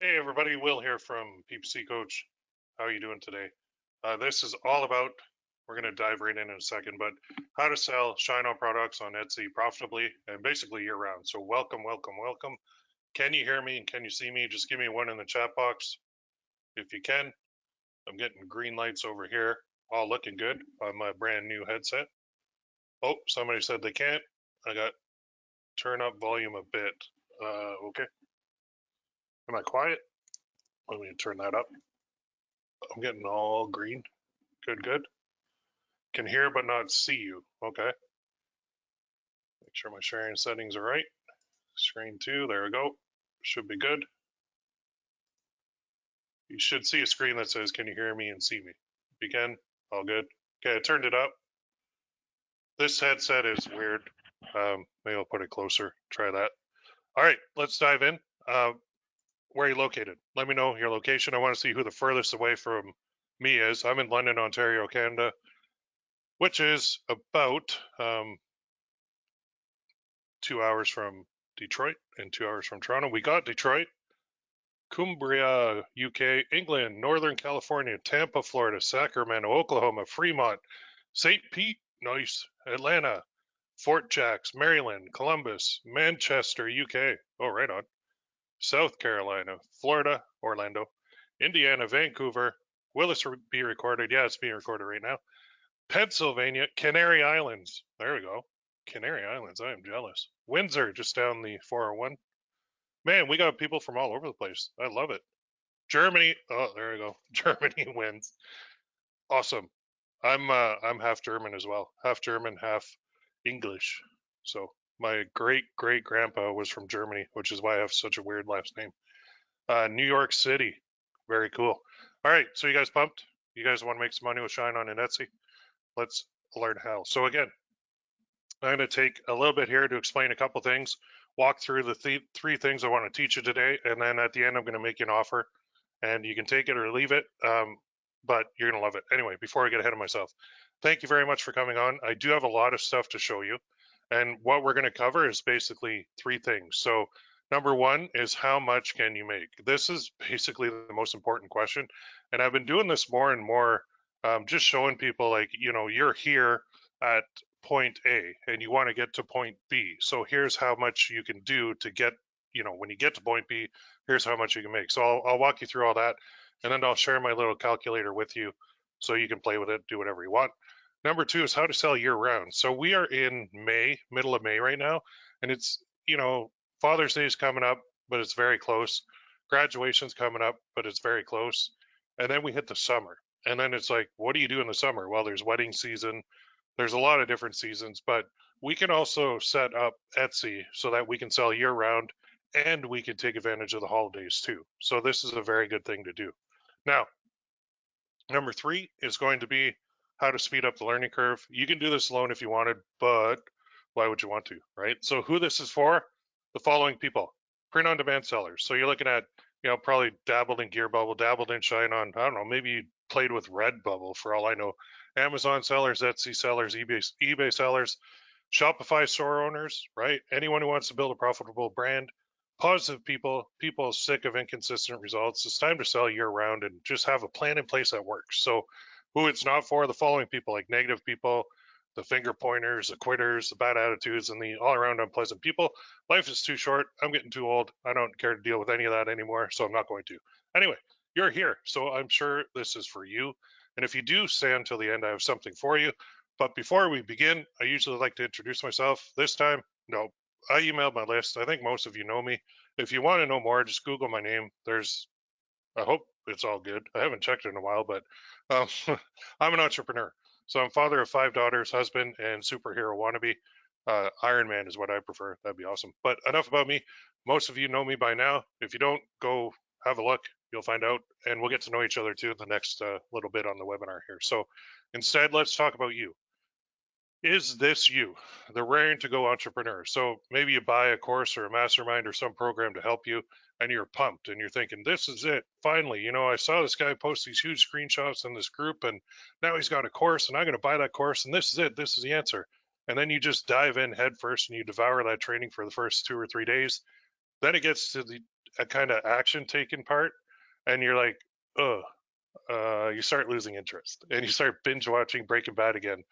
Hey everybody, Will here from PPC Coach. How are you doing today? This is all about, we're going to dive right in a second, but how to sell Shineon products on Etsy profitably and basically year round. So welcome, welcome, welcome. Can you hear me and can you see me? Just give me one in the chat box if you can. I'm getting green lights over here, all looking good on my brand new headset. Oh, somebody said they can't. I got turn up volume a bit. Okay. Am I quiet? Let me turn that up. I'm getting all green. Good, good. Can hear but not see you. Okay. Make sure my sharing settings are right. Screen 2, there we go. Should be good. You should see a screen that says, can you hear me and see me? If you can, all good. Okay, I turned it up. This headset is weird. Maybe I'll put it closer. Try that. All right, let's dive in. Where are you located? Let me know your location. I want to see who the furthest away from me is. I'm in London, Ontario, Canada, which is about 2 hours from Detroit and 2 hours from Toronto. We got Detroit, Cumbria, UK, England, Northern California, Tampa, Florida, Sacramento, Oklahoma, Fremont, St. Pete, nice, Atlanta, Fort Jacks, Maryland, Columbus, Manchester, UK. Oh, right on. South Carolina, Florida, Orlando, Indiana, Vancouver. Will this be recorded? Yeah, it's being recorded right now. Pennsylvania, Canary Islands. There we go. Canary Islands. I am jealous. Windsor, just down the 401. Man, we got people from all over the place. I love it. Germany. Oh, there we go. Germany wins. Awesome. I'm half German as well. Half German, half English. So my great great grandpa was from Germany, which is why I have such a weird last name. New York City. Very cool. All right, so you guys pumped? You guys want to make some money with Shineon and Etsy? Let's learn how. So again, I'm going to take a little bit here to explain a couple things, walk through the three things I want to teach you today, and then at the end I'm going to make you an offer, and you can take it or leave it, but you're going to love it. Anyway, before I get ahead of myself, thank you very much for coming on. I do have a lot of stuff to show you, and what we're going to cover is basically three things. So number one is how much can you make? This is basically the most important question, and I've been doing this more and more, just showing people like, you're here at point A and you want to get to point B. So here's how much you can do to get, when you get to point B, here's how much you can make. So I'll walk you through all that, and then I'll share my little calculator with you so you can play with it, do whatever you want. Number two is how to sell year round. So we are in May, middle of May right now, and it's, Father's Day is coming up, but it's very close. Graduation's coming up, but it's very close. And then we hit the summer. And then it's like, what do you do in the summer? Well, there's wedding season, there's a lot of different seasons, but we can also set up Etsy so that we can sell year round and we can take advantage of the holidays too. So this is a very good thing to do. Now, number three is going to be how to speed up the learning curve. You can do this alone if you wanted, but why would you want to, right? So who this is for? The following people: print on demand sellers. So you're looking at, probably dabbled in Gear Bubble, dabbled in Shineon. I don't know, maybe you played with Redbubble for all I know. Amazon sellers, Etsy sellers, eBay sellers, Shopify store owners, right? Anyone who wants to build a profitable brand, positive people sick of inconsistent results. It's time to sell year round and just have a plan in place that works. So who it's not for: the following people, like negative people, the finger pointers, the quitters, the bad attitudes, and the all around unpleasant people. Life is too short. I'm getting too old. I don't care to deal with any of that anymore, so I'm not going to. Anyway, you're here, so I'm sure this is for you. And if you do stay until the end, I have something for you. But before we begin, I usually like to introduce myself. This time, no, I emailed my list. I think most of you know me. If you want to know more, just Google my name. I hope it's all good. I haven't checked it in a while, but I'm an entrepreneur. So I'm father of 5 daughters, husband, and superhero wannabe. Iron Man is what I prefer. That'd be awesome. But enough about me. Most of you know me by now. If you don't, go have a look. You'll find out, and we'll get to know each other too the next little bit on the webinar here. So instead, let's talk about you. Is this you, the raring to go entrepreneur? So maybe you buy a course or a mastermind or some program to help you, and you're pumped and you're thinking, this is it. Finally, I saw this guy post these huge screenshots in this group, and now he's got a course, and I'm going to buy that course, and this is it. This is the answer. And then you just dive in head first and you devour that training for the first 2 or 3 days. Then it gets to a kind of action taken part, and you're like, oh, you start losing interest, and you start binge watching Breaking Bad again,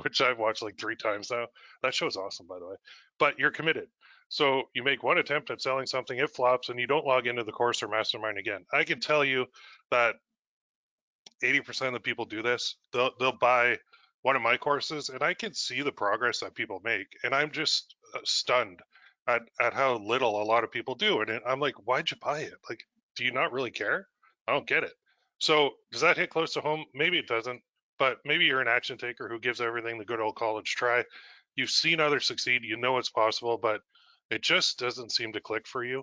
which I've watched like 3 times now. That show's awesome, by the way. But you're committed. So you make one attempt at selling something, it flops, and you don't log into the course or mastermind again. I can tell you that 80% of the people do this. They'll buy one of my courses, and I can see the progress that people make, and I'm just stunned at how little a lot of people do. And I'm like, why'd you buy it? Like, do you not really care? I don't get it. So does that hit close to home? Maybe it doesn't, but maybe you're an action taker who gives everything the good old college try. You've seen others succeed, you know it's possible, but it just doesn't seem to click for you.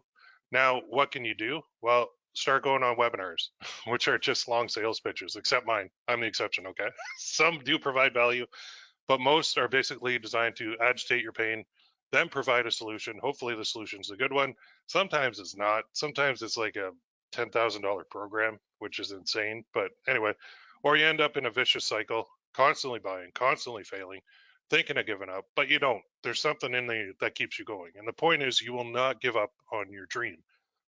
Now, what can you do? Well, start going on webinars, which are just long sales pitches, except mine. I'm the exception, okay? Some do provide value, but most are basically designed to agitate your pain, then provide a solution. Hopefully, the solution's a good one. Sometimes it's not. Sometimes it's like a $10,000 program, which is insane. But anyway, or you end up in a vicious cycle, constantly buying, constantly failing, thinking of giving up, but you don't. There's something in there that keeps you going. And the point is, you will not give up on your dream.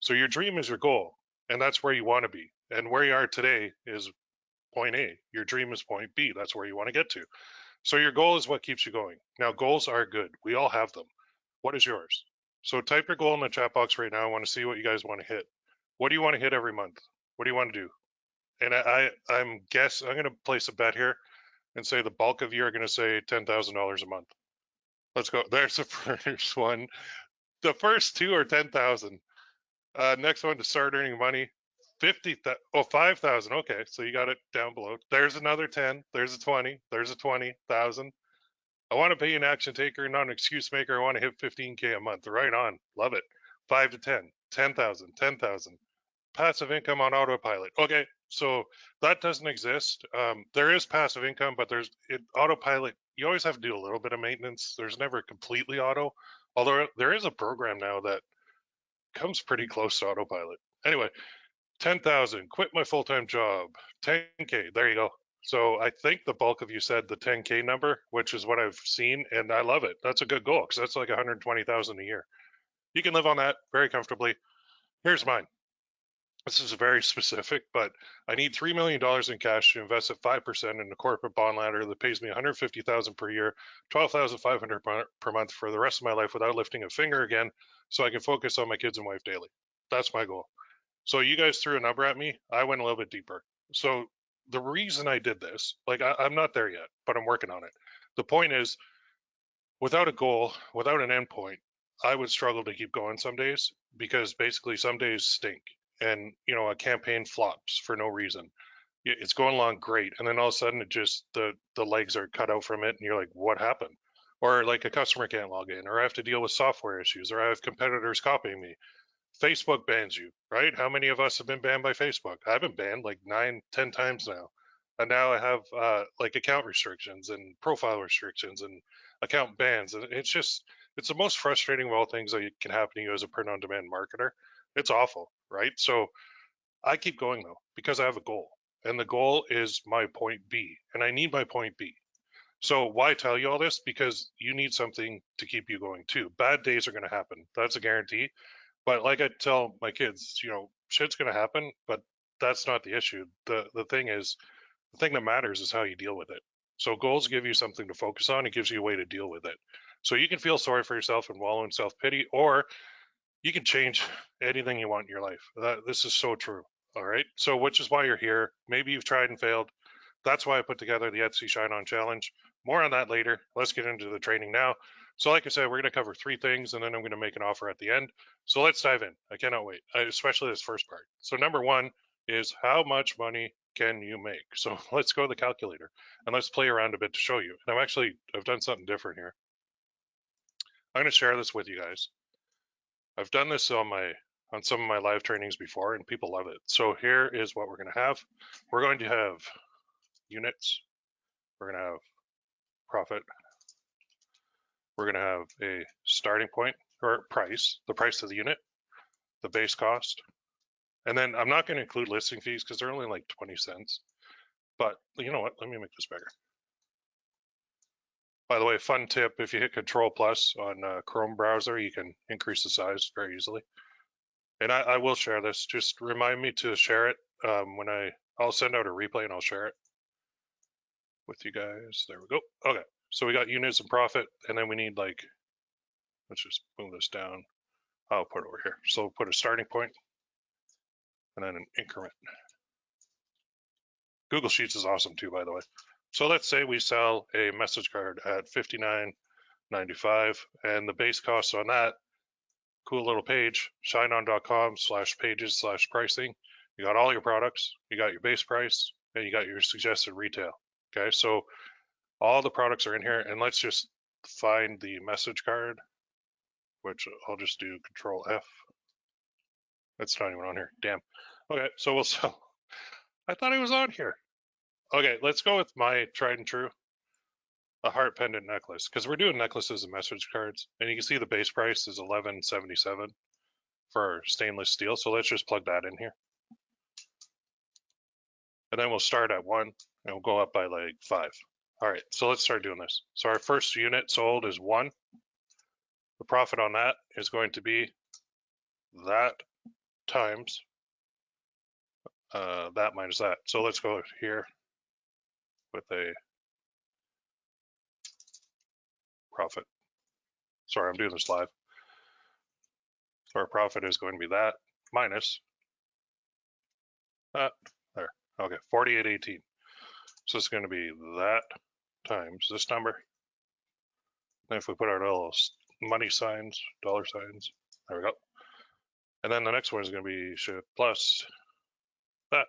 So your dream is your goal, and that's where you want to be. And where you are today is point A. Your dream is point B. That's where you want to get to. So your goal is what keeps you going. Now, goals are good. We all have them. What is yours? So type your goal in the chat box right now. I want to see what you guys want to hit. What do you want to hit every month? What do you want to do? And I'm going to place a bet here and say the bulk of you are going to say $10,000 a month. Let's go. There's the first one. The first two are 10,000. Next one to start earning money, 5,000. Okay, so you got it down below. There's another 10. There's a 20. There's a 20,000. I want to be an action taker, not an excuse maker. I want to hit 15K a month. Right on. Love it. 5 to 10. 10,000. 10,000. Passive income on autopilot. Okay, so that doesn't exist. There is passive income, but autopilot. You always have to do a little bit of maintenance. There's never completely auto, although there is a program now that comes pretty close to autopilot. Anyway, 10,000. Quit my full-time job. 10K. There you go. So I think the bulk of you said the 10K number, which is what I've seen, and I love it. That's a good goal because that's like 120,000 a year. You can live on that very comfortably. Here's mine. This is very specific, but I need $3 million in cash to invest at 5% in a corporate bond ladder that pays me 150,000 per year, 12,500 per month for the rest of my life without lifting a finger again, so I can focus on my kids and wife daily. That's my goal. So you guys threw a number at me. I went a little bit deeper. So the reason I did this, like I'm not there yet, but I'm working on it. The point is, without a goal, without an endpoint, I would struggle to keep going some days because basically some days stink and a campaign flops for no reason. It's going along great, and then all of a sudden it just the legs are cut out from it, and you're like, what happened? Or like a customer can't log in, or I have to deal with software issues, or I have competitors copying me. Facebook bans you, right? How many of us have been banned by Facebook? I've been banned like 9, 10 times now. And now I have like account restrictions and profile restrictions and account bans. And it's the most frustrating of all things that can happen to you as a print on demand marketer. It's awful, right? So I keep going though, because I have a goal. And the goal is my point B. And I need my point B. So why tell you all this? Because you need something to keep you going too. Bad days are going to happen. That's a guarantee. But like I tell my kids, shit's gonna happen, but that's not the issue. The thing is, the thing that matters is how you deal with it. So goals give you something to focus on. It gives you a way to deal with it. So you can feel sorry for yourself and wallow in self-pity, or you can change anything you want in your life. This is so true. All right. So which is why you're here. Maybe you've tried and failed. That's why I put together the Etsy Shineon Challenge. More on that later. Let's get into the training now. So like I said, we're going to cover 3 things, and then I'm going to make an offer at the end. So let's dive in. I cannot wait, especially this first part. So number 1 is how much money can you make? So let's go to the calculator, and let's play around a bit to show you. And I've done something different here. I'm going to share this with you guys. I've done this on some of my live trainings before, and people love it. So here is what we're going to have. We're going to have units. We're going to have profit. We're going to have a starting point or price, the price of the unit, the base cost. And then I'm not going to include listing fees because they're only like 20 cents. But you know what? Let me make this bigger. By the way, fun tip, if you hit Control Plus on Chrome browser, you can increase the size very easily. And I will share this. Just remind me to share it when I'll send out a replay and I'll share it with you guys. There we go. Okay. So we got units and profit, and then we need like, let's just move this down. I'll put it over here. So put a starting point and then an increment. Google Sheets is awesome too, by the way. So let's say we sell a message card at $59.95, and the base cost on that cool little page, shineon.com/pages/pricing. You got all your products, you got your base price, and you got your suggested retail. Okay, so all the products are in here, and let's just find the message card, which I'll just do Control F. It's not even on here. Damn. Okay, so we'll sell. I thought it was on here. Okay, let's go with my tried and true, a heart pendant necklace, because we're doing necklaces and message cards, and you can see the base price is $11.77 for stainless steel. So let's just plug that in here, and then we'll start at 1 and we'll go up by like 5. All right, so let's start doing this. So our first unit sold is 1. The profit on that is going to be that times that minus that. So let's go here with a profit. Sorry, I'm doing this live. So our profit is going to be that minus that. There. Okay, 48.18. So it's going to be that times this number. And if we put our little money signs, dollar signs, there we go. And then the next one is going to be shift plus that,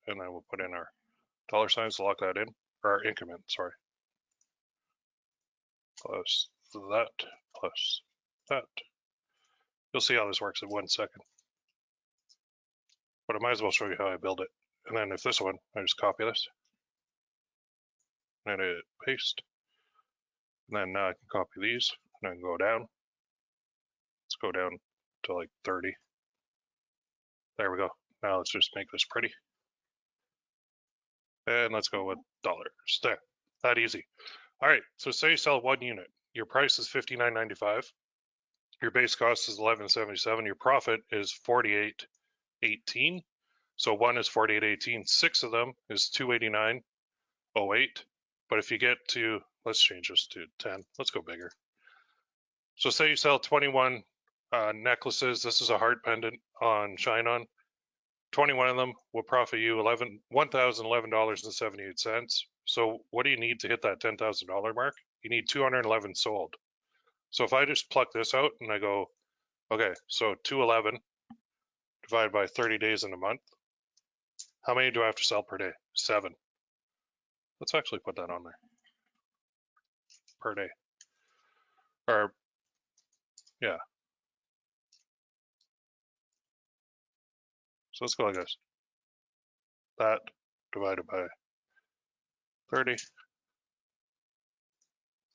and then we'll put in our dollar signs to lock that in, or our increment, sorry. Plus that. You'll see how this works in 1 second. But I might as well show you how I build it. And then if this one, I just copy this, and hit paste. And then now I can copy these, and I can go down. Let's go down to like 30. There we go. Now let's just make this pretty. And let's go with dollars. There, that easy. All right, so say you sell 1 unit. Your price is $59.95. Your base cost is $11.77. Your profit is $48.18. So 1 is $48.18. 6 of them is $289.08. But if you get to, let's change this to 10. Let's go bigger. So say you sell 21 necklaces. This is a heart pendant on Shineon. 21 of them will profit you $1,011.78. So what do you need to hit that $10,000 mark? You need 211 sold. So if I just pluck this out and I go, okay, so 211 divided by 30 days in a month, how many do I have to sell per day? 7. Let's actually put that on there. Per day. Or, yeah. So let's go like this. That divided by 30.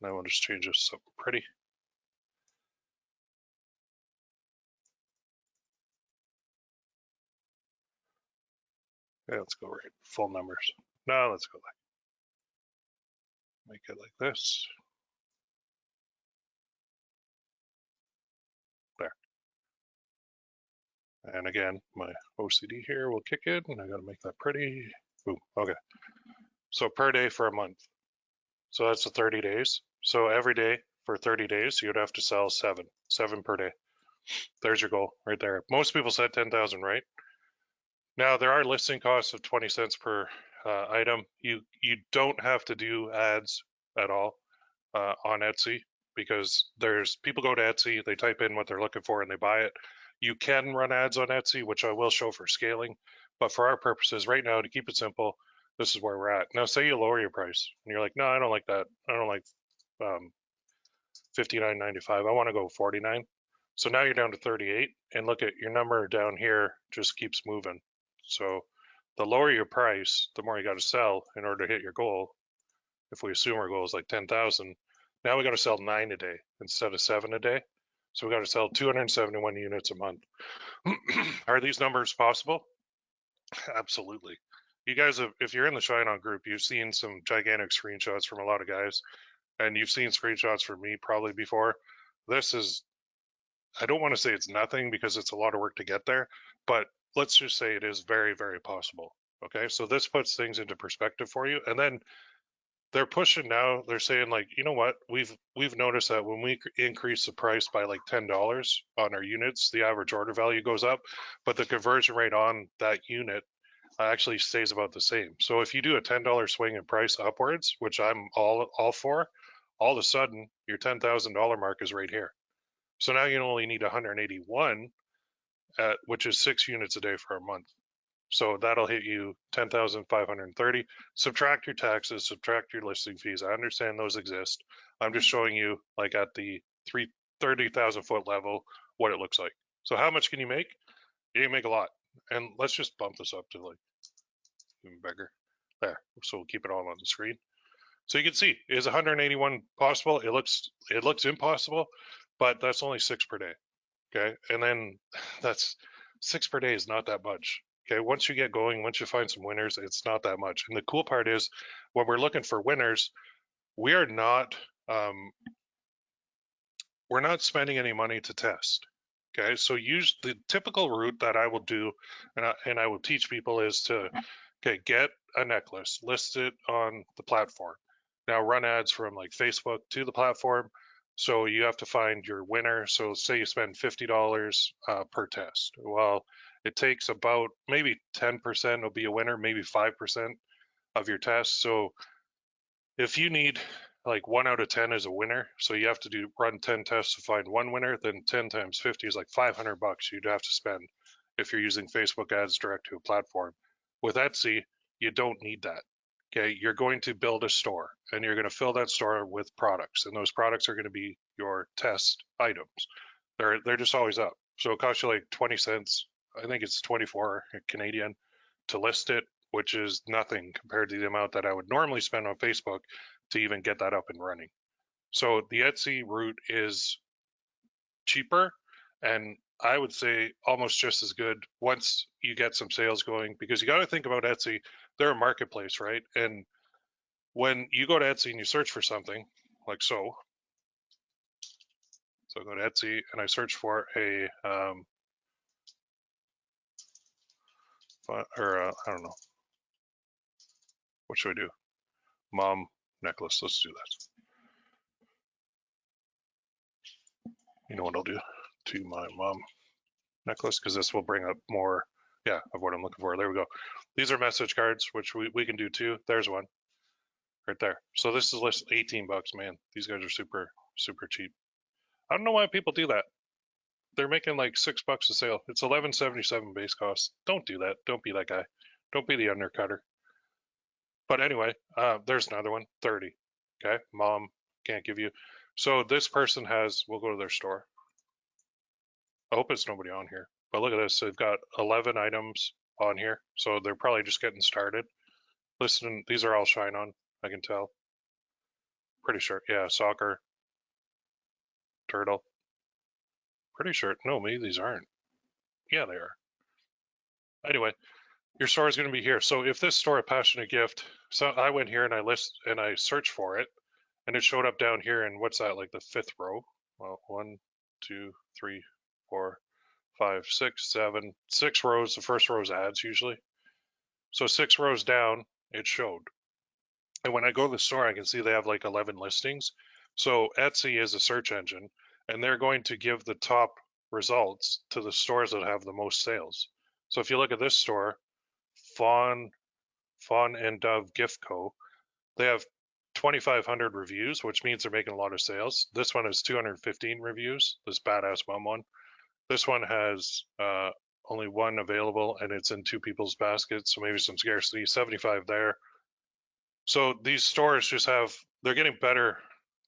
Now we'll just change this so pretty. Okay, let's go right full numbers. Now let's go make it like this. There. And again, my OCD here will kick in, and I gotta make that pretty. Boom. Okay. So per day for a month. So that's the 30 days. So every day for 30 days, you'd have to sell 7 per day. There's your goal right there. Most people said 10,000, right? Now there are listing costs of 20 cents per item. You don't have to do ads at all on Etsy, because there's people go to Etsy, they type in what they're looking for and they buy it. You can run ads on Etsy, which I will show for scaling, but for our purposes right now, to keep it simple, this is where we're at. Now say you lower your price and you're like, no, I don't like that. I don't like $59.95. I want to go 49. So now you're down to 38, and look at your number down here just keeps moving. So the lower your price, the more you got to sell in order to hit your goal. If we assume our goal is like 10,000, now we got to sell 9 a day instead of 7 a day. So we got to sell 271 units a month. Are these numbers possible? Absolutely. You guys have, if you're in the Shineon group, you've seen some gigantic screenshots from a lot of guys, and you've seen screenshots from me probably before. This is I don't want to say it's nothing because it's a lot of work to get there, but let's just say it is very, very possible. Okay, so this puts things into perspective for you. And then they're pushing now. They're saying like, you know what? We've noticed that when we increase the price by like $10 on our units, the average order value goes up, but the conversion rate on that unit actually stays about the same. So if you do a $10 swing in price upwards, which I'm all for, all of a sudden your $10,000 mark is right here. So now you only need 181, which is 6 units a day for a month. So that'll hit you 10,530. Subtract your taxes, subtract your listing fees. I understand those exist. I'm just showing you like at the 30,000 foot level what it looks like. So how much can you make? You can make a lot. And let's just bump this up to like even bigger. There. So we'll keep it all on the screen. So you can see, is 181 possible? It looks impossible, but that's only 6 per day. Okay. And then that's 6 per day is not that much. Okay. Once you get going, once you find some winners, it's not that much. And the cool part is when we're looking for winners, we are not, we're not spending any money to test. Okay. So use the typical route that I will do and I will teach people is to, okay, get a necklace, list it on the platform. Now run ads from like Facebook to the platform. So you have to find your winner. So say you spend $50 per test. Well, it takes about maybe 10% will be a winner, maybe 5% of your tests. So if you need like 1 out of 10 is a winner, so you have to run 10 tests to find one winner, then 10 times 50 is like $500 you'd have to spend if you're using Facebook ads direct to a platform. With Etsy, you don't need that. Okay, you're going to build a store and you're going to fill that store with products, and those products are going to be your test items. They're just always up. So it costs you like 20 cents. I think it's 24 Canadian to list it, which is nothing compared to the amount that I would normally spend on Facebook to even get that up and running. So the Etsy route is cheaper and I would say almost just as good once you get some sales going, because you got to think about Etsy. They're a marketplace, right? And when you go to Etsy and you search for something like so I go to Etsy and I search for a I don't know, what should I do? Mom necklace. Let's do that. You know what I'll do to my mom necklace, because this will bring up more, yeah, of what I'm looking for. There we go. These are message cards, which we can do too. There's one right there. So this is list 18 bucks, man. These guys are super, super cheap. I don't know why people do that. They're making like $6 a sale. It's $11.77 base cost. Don't do that. Don't be that guy. Don't be the undercutter. But anyway, there's another one, 30. Okay, mom can't give you. So this person has, we'll go to their store. I hope it's nobody on here. But look at this. They've got 11 items on here. So they're probably just getting started. Listen, these are all Shineon, I can tell. Pretty sure. Yeah, soccer, turtle. Pretty sure. No, maybe these aren't. Yeah, they are. Anyway, your store is going to be here. So if this store a passionate gift, so I went here and I searched for it, and it showed up down here. And what's that, like the 5th row? Well, 1, 2, 3, 4, 5, 6, 7, 6 rows. The first row is ads usually. So 6 rows down, it showed. And when I go to the store, I can see they have like 11 listings. So Etsy is a search engine, and they're going to give the top results to the stores that have the most sales. So if you look at this store, Fawn and Dove Gift Co., they have 2,500 reviews, which means they're making a lot of sales. This one has 215 reviews, this badass mom one. This one has only one available, and it's in 2 people's baskets, so maybe some scarcity, 75 there. So these stores just they're getting better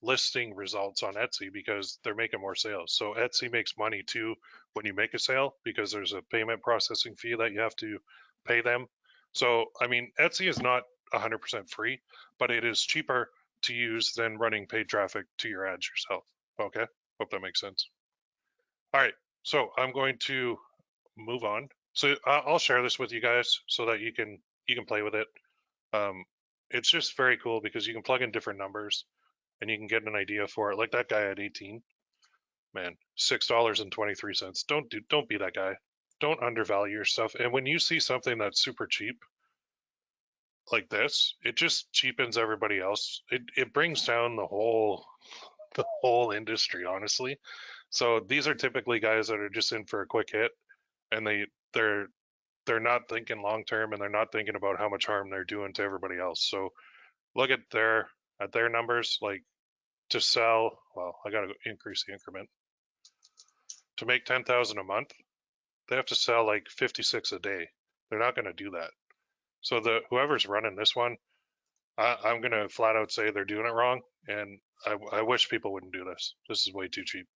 listing results on Etsy because they're making more sales. So Etsy makes money too when you make a sale, because there's a payment processing fee that you have to pay them. So, I mean, Etsy is not 100% free, but it is cheaper to use than running paid traffic to your ads yourself. Okay, hope that makes sense. All right, so I'm going to move on. So I'll share this with you guys so that you can play with it. It's just very cool because you can plug in different numbers and you can get an idea for it. Like that guy at 18. man, $6.23. Don't be that guy. Don't undervalue your stuff. And when you see something that's super cheap like this, it just cheapens everybody else. It brings down the whole industry, honestly. So these are typically guys that are just in for a quick hit, and they're they're not thinking long term, and they're not thinking about how much harm they're doing to everybody else. So look at their numbers, like to sell. Well, I got to increase the increment to make 10,000 a month. They have to sell like 56 a day. They're not going to do that. So whoever's running this one, I'm going to flat out say they're doing it wrong, and I wish people wouldn't do this. This is way too cheap.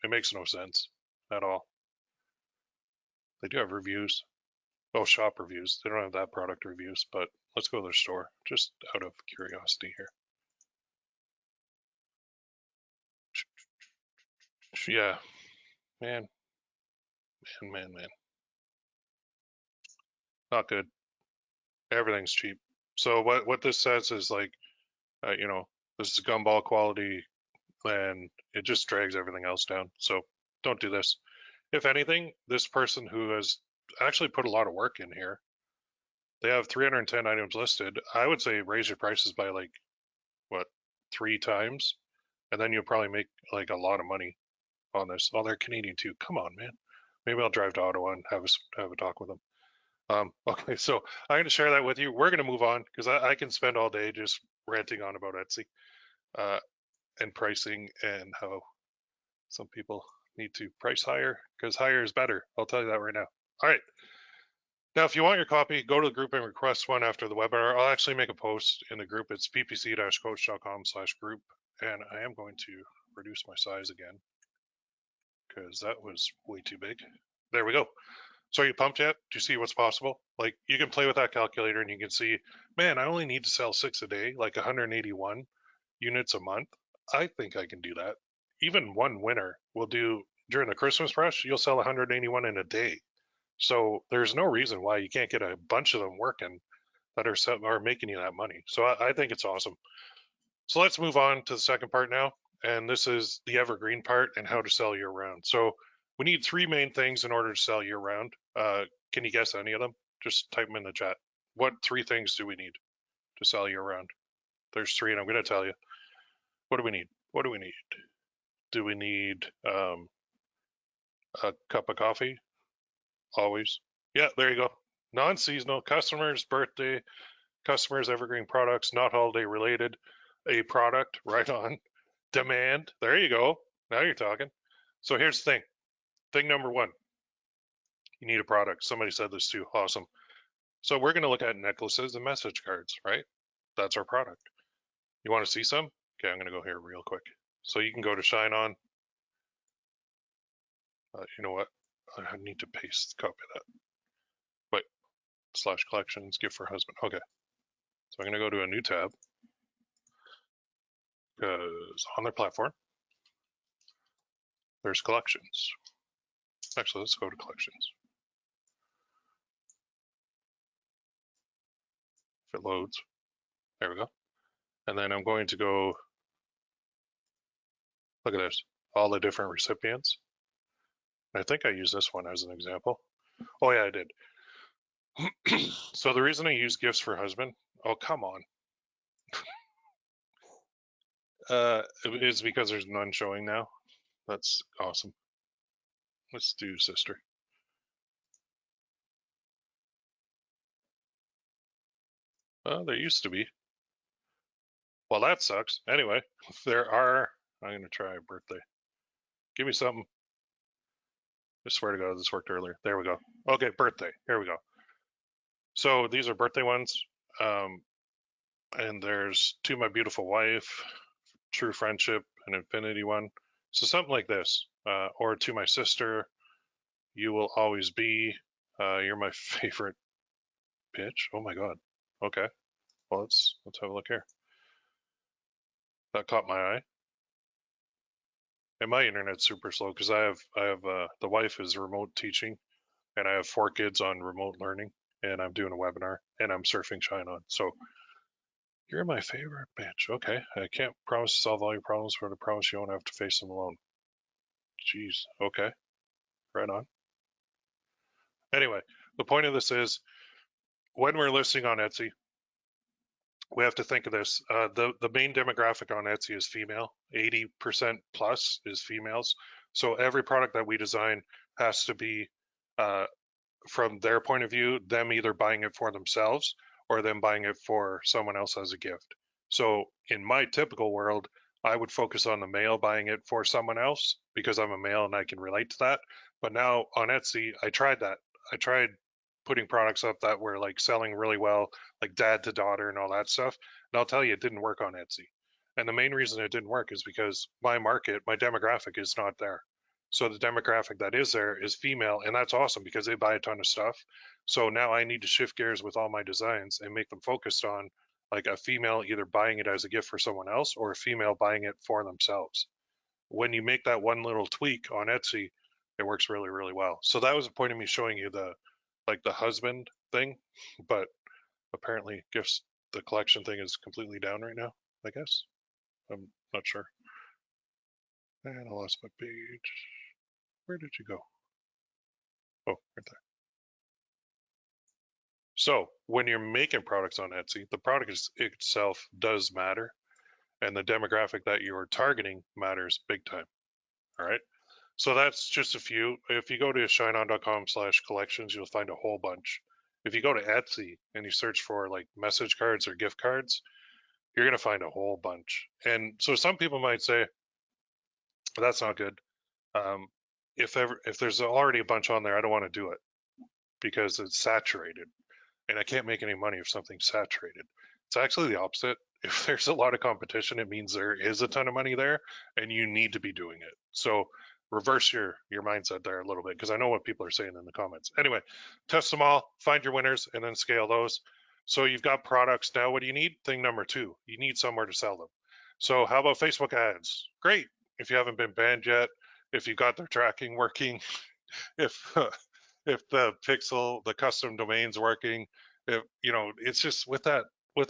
It makes no sense at all. They do have reviews. Oh, shop reviews. They don't have that product reviews, but let's go to their store just out of curiosity here. Yeah, man, man. Not good. Everything's cheap. So what this says is like, this is gumball quality, and it just drags everything else down. So don't do this. If anything, this person who has actually put a lot of work in here, they have 310 items listed. I would say raise your prices by like, what, 3 times? And then you'll probably make like a lot of money on this. Oh, they're Canadian too. Come on, man. Maybe I'll drive to Ottawa and have a talk with them. Okay, so I'm going to share that with you. We're going to move on because I can spend all day just ranting on about Etsy and pricing and how some people need to price higher because higher is better. I'll tell you that right now. All right. Now, if you want your copy, go to the group and request one after the webinar. I'll actually make a post in the group. It's ppc-coach.com/group. And I am going to reduce my size again because that was way too big. There we go. So are you pumped yet? Do you see what's possible? Like you can play with that calculator and you can see, man, I only need to sell 6 a day, like 181 units a month. I think I can do that. Even one winner will do during the Christmas rush, you'll sell 181 in a day. So there's no reason why you can't get a bunch of them working that are making you that money. So I think it's awesome. So let's move on to the second part now. And this is the evergreen part and how to sell year round. So we need 3 main things in order to sell year round. Can you guess any of them? Just type them in the chat. What 3 things do we need to sell year round? There's 3, and I'm going to tell you. What do we need? What do we need? Do we need a cup of coffee? Always. Yeah, there you go. Non-seasonal, customers' birthday, customers' evergreen products, not holiday related, a product, right on. Demand, there you go. Now you're talking. So here's the thing. Thing number 1, you need a product. Somebody said this too. Awesome. So we're going to look at necklaces and message cards, right? That's our product. You want to see some? Okay, I'm going to go here real quick. So you can go to Shineon. You know what? I need to paste copy that. Wait, /collections, gift for husband. Okay. So I'm going to go to a new tab because on their platform, there's collections. Actually, let's go to collections. If it loads, there we go. And then I'm going to go, look at this, all the different recipients. I think I used this one as an example. Oh yeah, I did. So the reason I use gifts for husband, oh come on, is because there's none showing now. That's awesome. Let's do sister. There used to be. Well, that sucks. Anyway, there are, I'm going to try a birthday. Give me something. I swear to God, this worked earlier. There we go. Okay, birthday. Here we go. So these are birthday ones. And there's To My Beautiful Wife, True Friendship, an Infinity one. So something like this. Or To My Sister, You Will Always Be, You're My Favorite Bitch. Oh my God. Okay. Well, let's have a look here. That caught my eye. And my internet's super slow because I have the wife is remote teaching, and I have 4 kids on remote learning, and I'm doing a webinar, and I'm surfing Shineon. So you're my favorite bitch. Okay, I can't promise to solve all your problems, but I promise you won't have to face them alone. Jeez. Okay. Right on. Anyway, the point of this is when we're listing on Etsy, we have to think of this. The main demographic on Etsy is female. 80% plus is females. So every product that we design has to be, from their point of view, them either buying it for themselves or them buying it for someone else as a gift. So in my typical world, I would focus on the male buying it for someone else because I'm a male and I can relate to that. But now on Etsy, I tried that. I tried putting products up that were like selling really well, like dad to daughter and all that stuff. And I'll tell you, it didn't work on Etsy. And the main reason it didn't work is because my market, my demographic is not there. So the demographic that is there is female, and that's awesome because they buy a ton of stuff. So now I need to shift gears with all my designs and make them focused on like a female either buying it as a gift for someone else or a female buying it for themselves. When you make that one little tweak on Etsy, it works really, really well. So that was the point of me showing you the husband thing, but apparently gifts, the collection thing is completely down right now, I guess. I'm not sure. And I lost my page. Where did you go? Oh, right there. So when you're making products on Etsy, the product itself does matter, and the demographic that you're targeting matters big time. All right. So that's just a few. If you go to shineon.com/collections, you'll find a whole bunch. If you go to Etsy and you search for like message cards or gift cards, you're going to find a whole bunch. And so some people might say, well, that's not good. If there's already a bunch on there, I don't want to do it because it's saturated. And I can't make any money if something's saturated. It's actually the opposite. If there's a lot of competition, it means there is a ton of money there and you need to be doing it. So reverse your mindset there a little bit because I know what people are saying in the comments. Anyway, test them all, find your winners, and then scale those. So you've got products. Now what do you need? Thing number 2, you need somewhere to sell them. So how about Facebook ads? Great. If you haven't been banned yet, if you got their tracking working, if if the pixel, the custom domain's working, if it's just with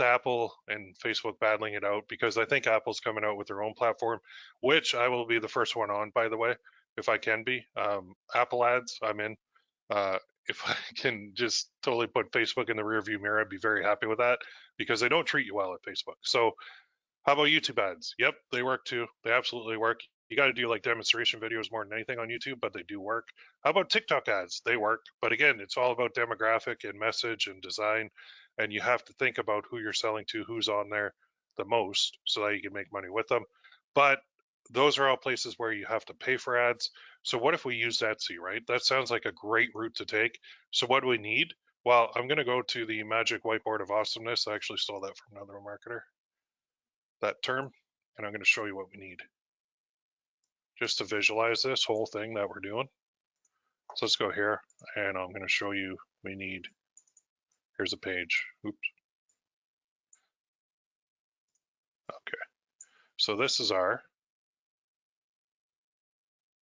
Apple and Facebook battling it out, because I think Apple's coming out with their own platform, which I will be the first one on, by the way, if I can be. Apple ads, I'm in. If I can just totally put Facebook in the rearview mirror, I'd be very happy with that because they don't treat you well at Facebook. So how about YouTube ads? Yep, they work too. They absolutely work. You got to do like demonstration videos more than anything on YouTube, but they do work. How about TikTok ads? They work. But again, it's all about demographic and message and design. And you have to think about who you're selling to, who's on there the most so that you can make money with them. But those are all places where you have to pay for ads. So what if we use Etsy, right? That sounds like a great route to take. So what do we need? Well, I'm going to go to the magic whiteboard of awesomeness. I actually stole that from another marketer, that term, and I'm going to show you what we need just to visualize this whole thing that we're doing. So let's go here, and I'm going to show you we need, here's a page. Oops. Okay. So this is our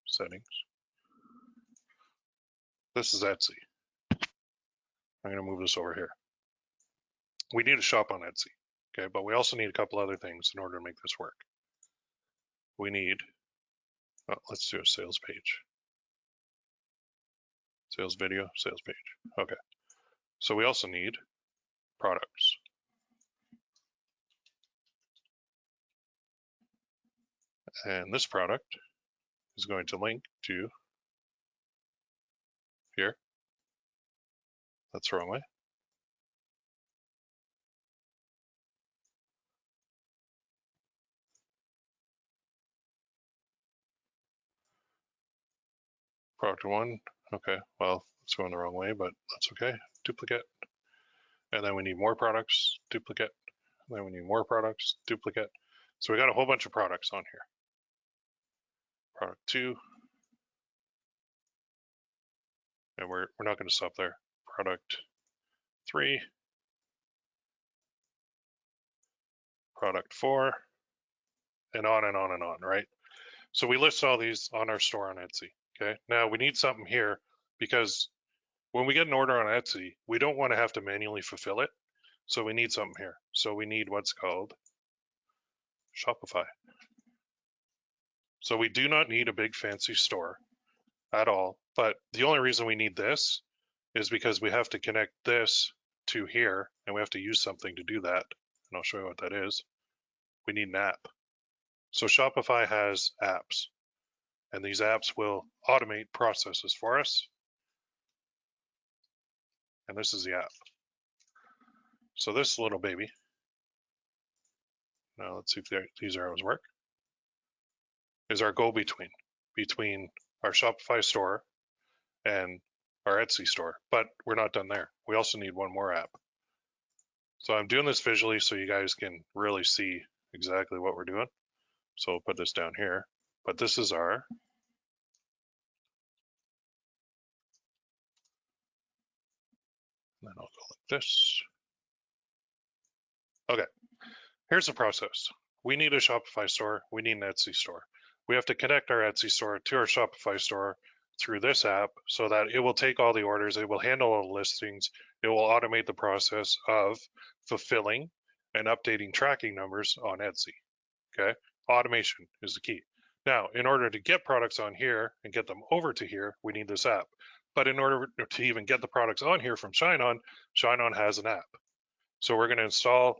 settings. This is Etsy. I'm going to move this over here. We need a shop on Etsy, okay? But we also need a couple other things in order to make this work. We need, let's do a sales page. Sales video, sales page. Okay. So we also need products. And this product is going to link to here. That's the wrong way. Product 1, okay, well, it's going the wrong way, but that's okay. Duplicate. And then we need more products, duplicate. And then we need more products, duplicate. So we got a whole bunch of products on here. Product 2. And we're not going to stop there. Product 3. Product 4. And on and on and on, right? So we list all these on our store on Etsy, okay? Now we need something here because when we get an order on Etsy, we don't want to have to manually fulfill it. So we need something here. So we need what's called Shopify. So we do not need a big fancy store at all. But the only reason we need this is because we have to connect this to here, and we have to use something to do that. And I'll show you what that is. We need an app. So Shopify has apps, and these apps will automate processes for us. And this is the app. So this little baby, now let's see if these arrows work, is our go-between between our Shopify store and our Etsy store. But we're not done there. We also need one more app. So I'm doing this visually so you guys can really see exactly what we're doing. So we'll put this down here. But this is our then I'll go like this. Okay, here's the process. We need a Shopify store. We need an Etsy store. We have to connect our Etsy store to our Shopify store through this app so that it will take all the orders, it will handle all the listings, it will automate the process of fulfilling and updating tracking numbers on Etsy. Okay, automation is the key. Now, in order to get products on here and get them over to here, we need this app. But in order to even get the products on here from Shineon, Shineon has an app. So we're going to install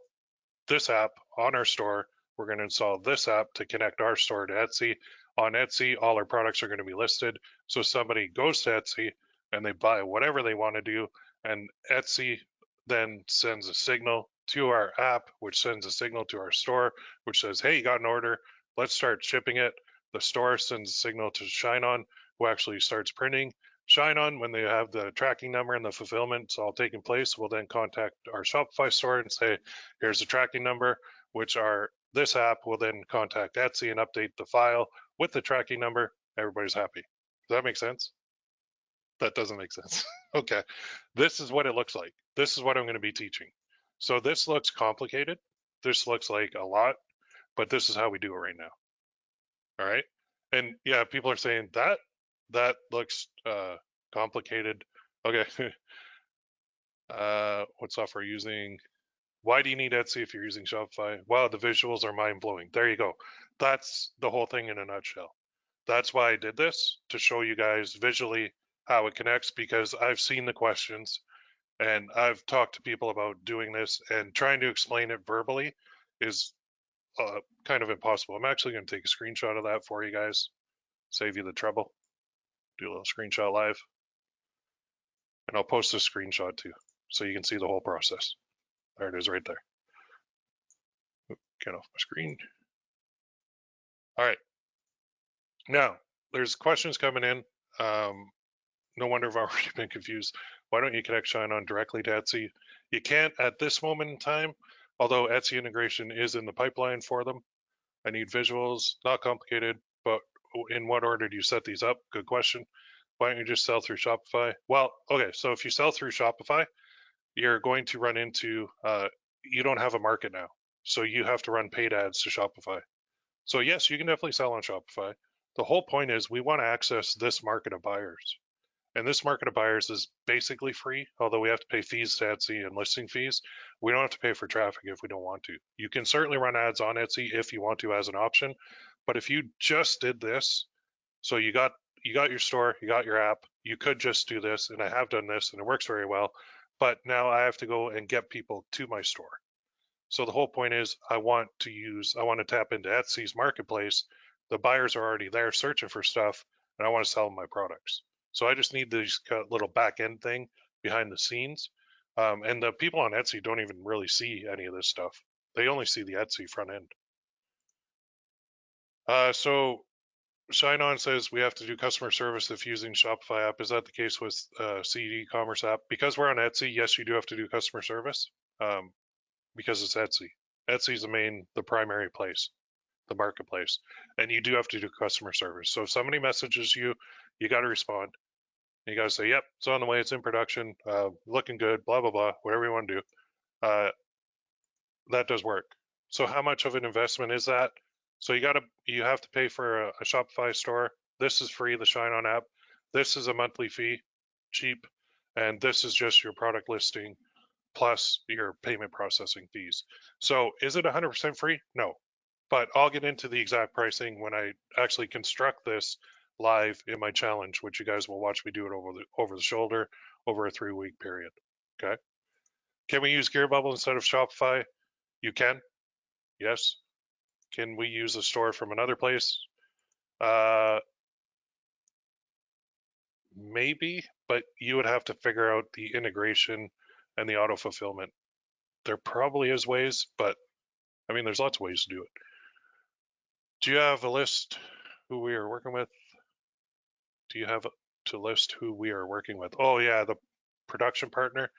this app on our store. We're going to install this app to connect our store to Etsy. On Etsy, all our products are going to be listed. So somebody goes to Etsy and they buy whatever they want to do, and Etsy then sends a signal to our app, which sends a signal to our store, which says, hey, you got an order, let's start shipping it. The store sends a signal to Shineon, who actually starts printing. Shineon, when they have the tracking number and the fulfillment, it's all taking place, will then contact our Shopify store and say, here's the tracking number, which this app will then contact Etsy and update the file with the tracking number. Everybody's happy. Does that make sense? That doesn't make sense. Okay. This is what it looks like. This is what I'm going to be teaching. So this looks complicated. This looks like a lot, but this is how we do it right now. All right. And yeah, people are saying that looks complicated. Okay. What software are you using? Why do you need Etsy if you're using Shopify? Wow, the visuals are mind blowing. There you go. That's the whole thing in a nutshell. That's why I did this, to show you guys visually how it connects, because I've seen the questions and I've talked to people about doing this, and trying to explain it verbally is kind of impossible. I'm actually going to take a screenshot of that for you guys, save you the trouble. Do a little screenshot live, and I'll post a screenshot too, so you can see the whole process. There it is right there. Get off my screen. All right. Now, there's questions coming in. No wonder I've already been confused. Why don't you connect Shineon directly to Etsy? You can't at this moment in time, although Etsy integration is in the pipeline for them. I need visuals, not complicated, but in what order do you set these up? Good question. Why don't you just sell through Shopify? Well, okay, so if you sell through Shopify, you're going to run into, you don't have a market now. So you have to run paid ads to Shopify. So yes, you can definitely sell on Shopify. The whole point is we want to access this market of buyers. And this market of buyers is basically free, although we have to pay fees to Etsy and listing fees. We don't have to pay for traffic if we don't want to. You can certainly run ads on Etsy if you want to as an option. But if you just did this, so you got your store, you got your app, you could just do this, and I have done this and it works very well. But now I have to go and get people to my store. So the whole point is I want to tap into Etsy's marketplace. The buyers are already there searching for stuff, and I want to sell them my products. So I just need this little back end thing behind the scenes. And the people on Etsy don't even really see any of this stuff. They only see the Etsy front end. So Shineon says we have to do customer service if using Shopify app. Is that the case with CD commerce app? Because we're on Etsy, yes, you do have to do customer service because it's Etsy. Etsy's the primary place, the marketplace, and you do have to do customer service. So if somebody messages you, you got to respond. You got to say, yep, it's on the way, it's in production, looking good, blah, blah, blah, whatever you want to do. That does work. So how much of an investment is that? So you have to pay for a Shopify store. This is free, the Shineon app. This is a monthly fee, cheap, and this is just your product listing plus your payment processing fees. So is it 100% free? No. but I'll get into the exact pricing when I actually construct this live in my challenge, which you guys will watch me do it over the shoulder over a 3-week period. Okay. Can we use Gearbubble instead of Shopify? You can. Yes. Can we use a store from another place? Maybe, but you would have to figure out the integration and the auto fulfillment. There probably is ways, but I mean, there's lots of ways to do it. Do you have a list who we are working with? Do you have to list who we are working with? Oh yeah, the production partner.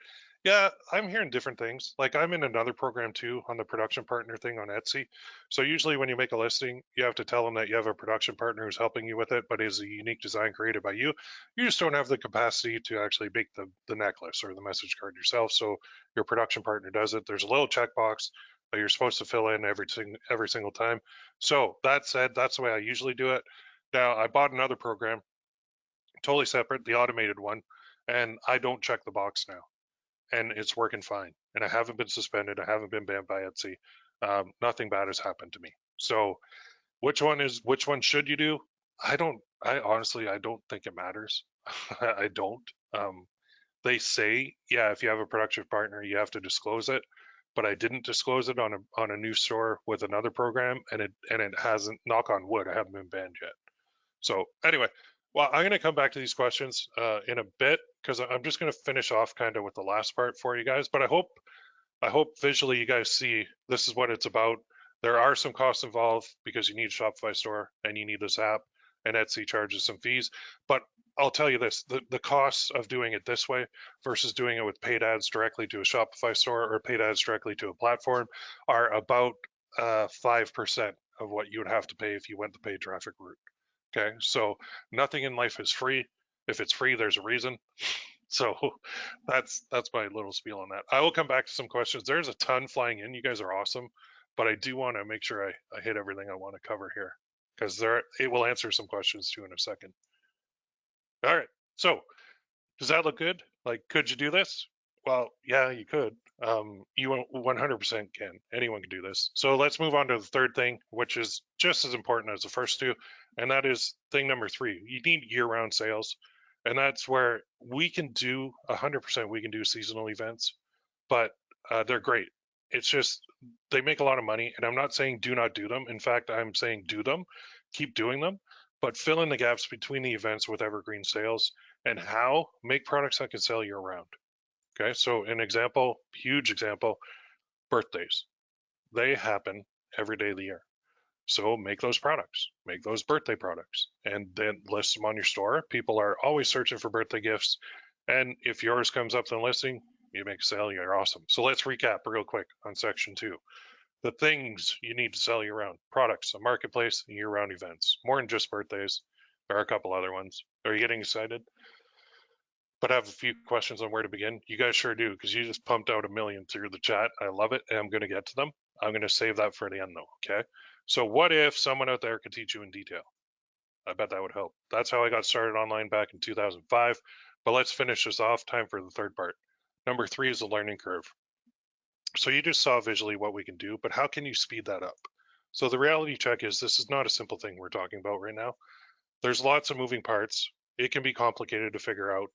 Yeah, I'm hearing different things. Like I'm in another program too on the production partner thing on Etsy. So usually when you make a listing, you have to tell them that you have a production partner who's helping you with it, but is a unique design created by you. You just don't have the capacity to actually make the necklace or the message card yourself. So your production partner does it. There's a little checkbox that you're supposed to fill in every single time. So that said, that's the way I usually do it. Now I bought another program, totally separate, the automated one, and I don't check the box now, and it's working fine. And I haven't been suspended. I haven't been banned by Etsy. Nothing bad has happened to me. So which one should you do? I honestly, I don't think it matters. I don't. Um, they say, yeah, if you have a production partner, you have to disclose it. But I didn't disclose it on a new store with another program, and it hasn't. Knock on wood, I haven't been banned yet. So anyway, well, I'm going to come back to these questions in a bit because I'm just going to finish off kind of with the last part for you guys. But I hope visually you guys see this is what it's about. There are some costs involved because you need a Shopify store and you need this app, and Etsy charges some fees. But I'll tell you this, the costs of doing it this way versus doing it with paid ads directly to a Shopify store or paid ads directly to a platform are about 5% of what you would have to pay if you went the paid traffic route. Okay, so nothing in life is free. If it's free, there's a reason. So that's my little spiel on that. I will come back to some questions. There's a ton flying in. You guys are awesome, but I do want to make sure I hit everything I want to cover here because it will answer some questions too in a second. All right. So does that look good? Like, could you do this? Well, yeah, you could. You 100% can. Anyone can do this. So let's move on to the third thing, which is just as important as the first two, and that is thing number 3. You need year-round sales, and that's where we can do 100%. We can do seasonal events, but they're great. It's just they make a lot of money, and I'm not saying do not do them. In fact, I'm saying do them, keep doing them, but fill in the gaps between the events with evergreen sales. And how? Make products that can sell year round. Okay, so an example, huge example, birthdays. They happen every day of the year. So make those products, make those birthday products, and then list them on your store. People are always searching for birthday gifts. And if yours comes up in the listing, you make a sale, you're awesome. So let's recap real quick on section 2. The things you need to sell year round: products, a marketplace, and year round events. More than just birthdays. There are a couple other ones. Are you getting excited? But I have a few questions on where to begin. You guys sure do, because you just pumped out a million through the chat. I love it, and I'm going to get to them. I'm going to save that for the end, though, okay? So what if someone out there could teach you in detail? I bet that would help. That's how I got started online back in 2005. But let's finish this off. Time for the third part. Number 3 is the learning curve. So you just saw visually what we can do, but how can you speed that up? So the reality check is this is not a simple thing we're talking about right now. There's lots of moving parts. It can be complicated to figure out.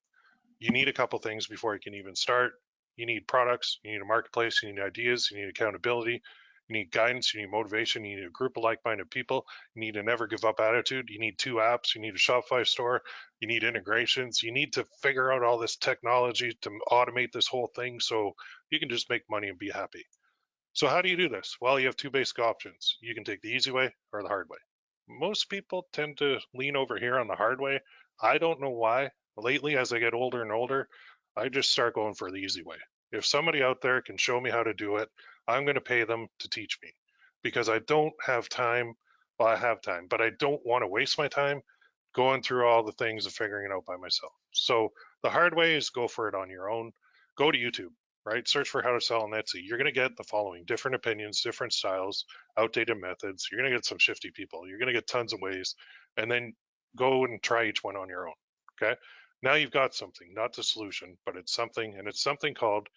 You need a couple things before you can even start. You need products, you need a marketplace, you need ideas, you need accountability, you need guidance, you need motivation, you need a group of like-minded people, you need a never give up attitude, you need 2 apps, you need a Shopify store, you need integrations, you need to figure out all this technology to automate this whole thing so you can just make money and be happy. So how do you do this? Well, you have 2 basic options. You can take the easy way or the hard way. Most people tend to lean over here on the hard way. I don't know why. Lately, as I get older and older, I just start going for the easy way. If somebody out there can show me how to do it, I'm going to pay them to teach me because I don't have time. Well, I have time, but I don't want to waste my time going through all the things of figuring it out by myself. So the hard way is go for it on your own. Go to YouTube, right? Search for how to sell on Etsy. You're going to get the following: different opinions, different styles, outdated methods. You're going to get some shifty people. You're going to get tons of ways, and then go and try each one on your own. Okay. Now you've got something, not the solution, but it's something, and it's something called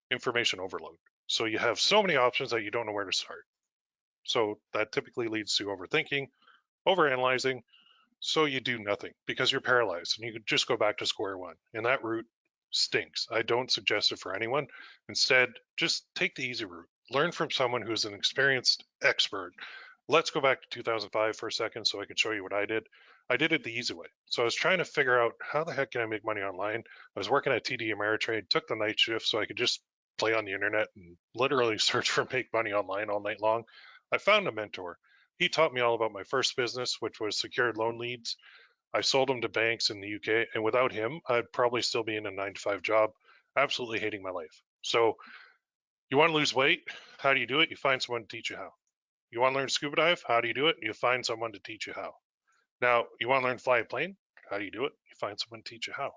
information overload. So you have so many options that you don't know where to start. So that typically leads to overthinking, overanalyzing. So you do nothing because you're paralyzed and you could just go back to square one. And that route stinks. I don't suggest it for anyone. Instead, just take the easy route. Learn from someone who's an experienced expert. Let's go back to 2005 for a second so I can show you what I did. I did it the easy way. So I was trying to figure out how the heck can I make money online. I was working at TD Ameritrade, took the night shift so I could just play on the internet and literally search for make money online all night long. I found a mentor. He taught me all about my first business, which was secured loan leads. I sold them to banks in the UK, and without him, I'd probably still be in a 9 to 5 job, absolutely hating my life. So, you want to lose weight? How do you do it? You find someone to teach you how. You want to learn to scuba dive? How do you do it? You find someone to teach you how. Now, you want to learn to fly a plane? How do you do it? You find someone to teach you how.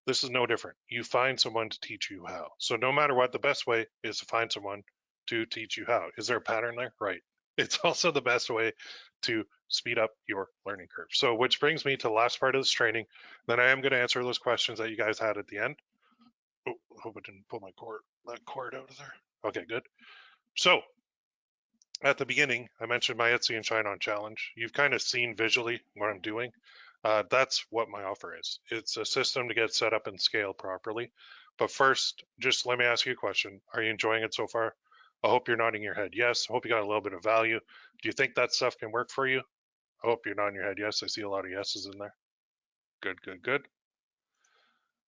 This is no different. You find someone to teach you how. So, no matter what, the best way is to find someone to teach you how. Is there a pattern there? Right. It's also the best way to speed up your learning curve. So, which brings me to the last part of this training. Then I am going to answer those questions that you guys had at the end. Oh, hope I didn't pull that cord out of there. Okay, good. So, at the beginning, I mentioned my Etsy and Shineon challenge. You've kind of seen visually what I'm doing. That's what my offer is. It's a system to get set up and scale properly. But first, just let me ask you a question. Are you enjoying it so far? I hope you're nodding your head yes. I hope you got a little bit of value. Do you think that stuff can work for you? I hope you're nodding your head yes. I see a lot of yeses in there. Good, good, good.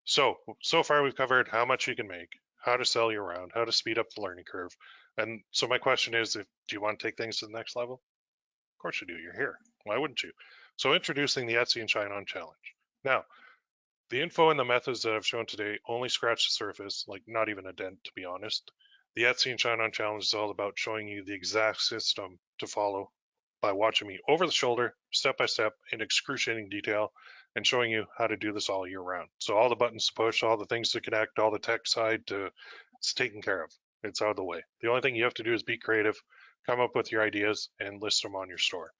So far we've covered how much you can make, how to sell your round, how to speed up the learning curve. And so my question is, do you want to take things to the next level? Of course you do. You're here. Why wouldn't you? So introducing the Etsy and Shineon challenge. Now, the info and the methods that I've shown today only scratch the surface, like not even a dent, to be honest. The Etsy and Shineon challenge is all about showing you the exact system to follow by watching me over the shoulder, step by step, in excruciating detail, and showing you how to do this all year round. So all the buttons to push, all the things to connect, all the tech side to, it's taken care of. It's out of the way. The only thing you have to do is be creative, come up with your ideas, and list them on your store.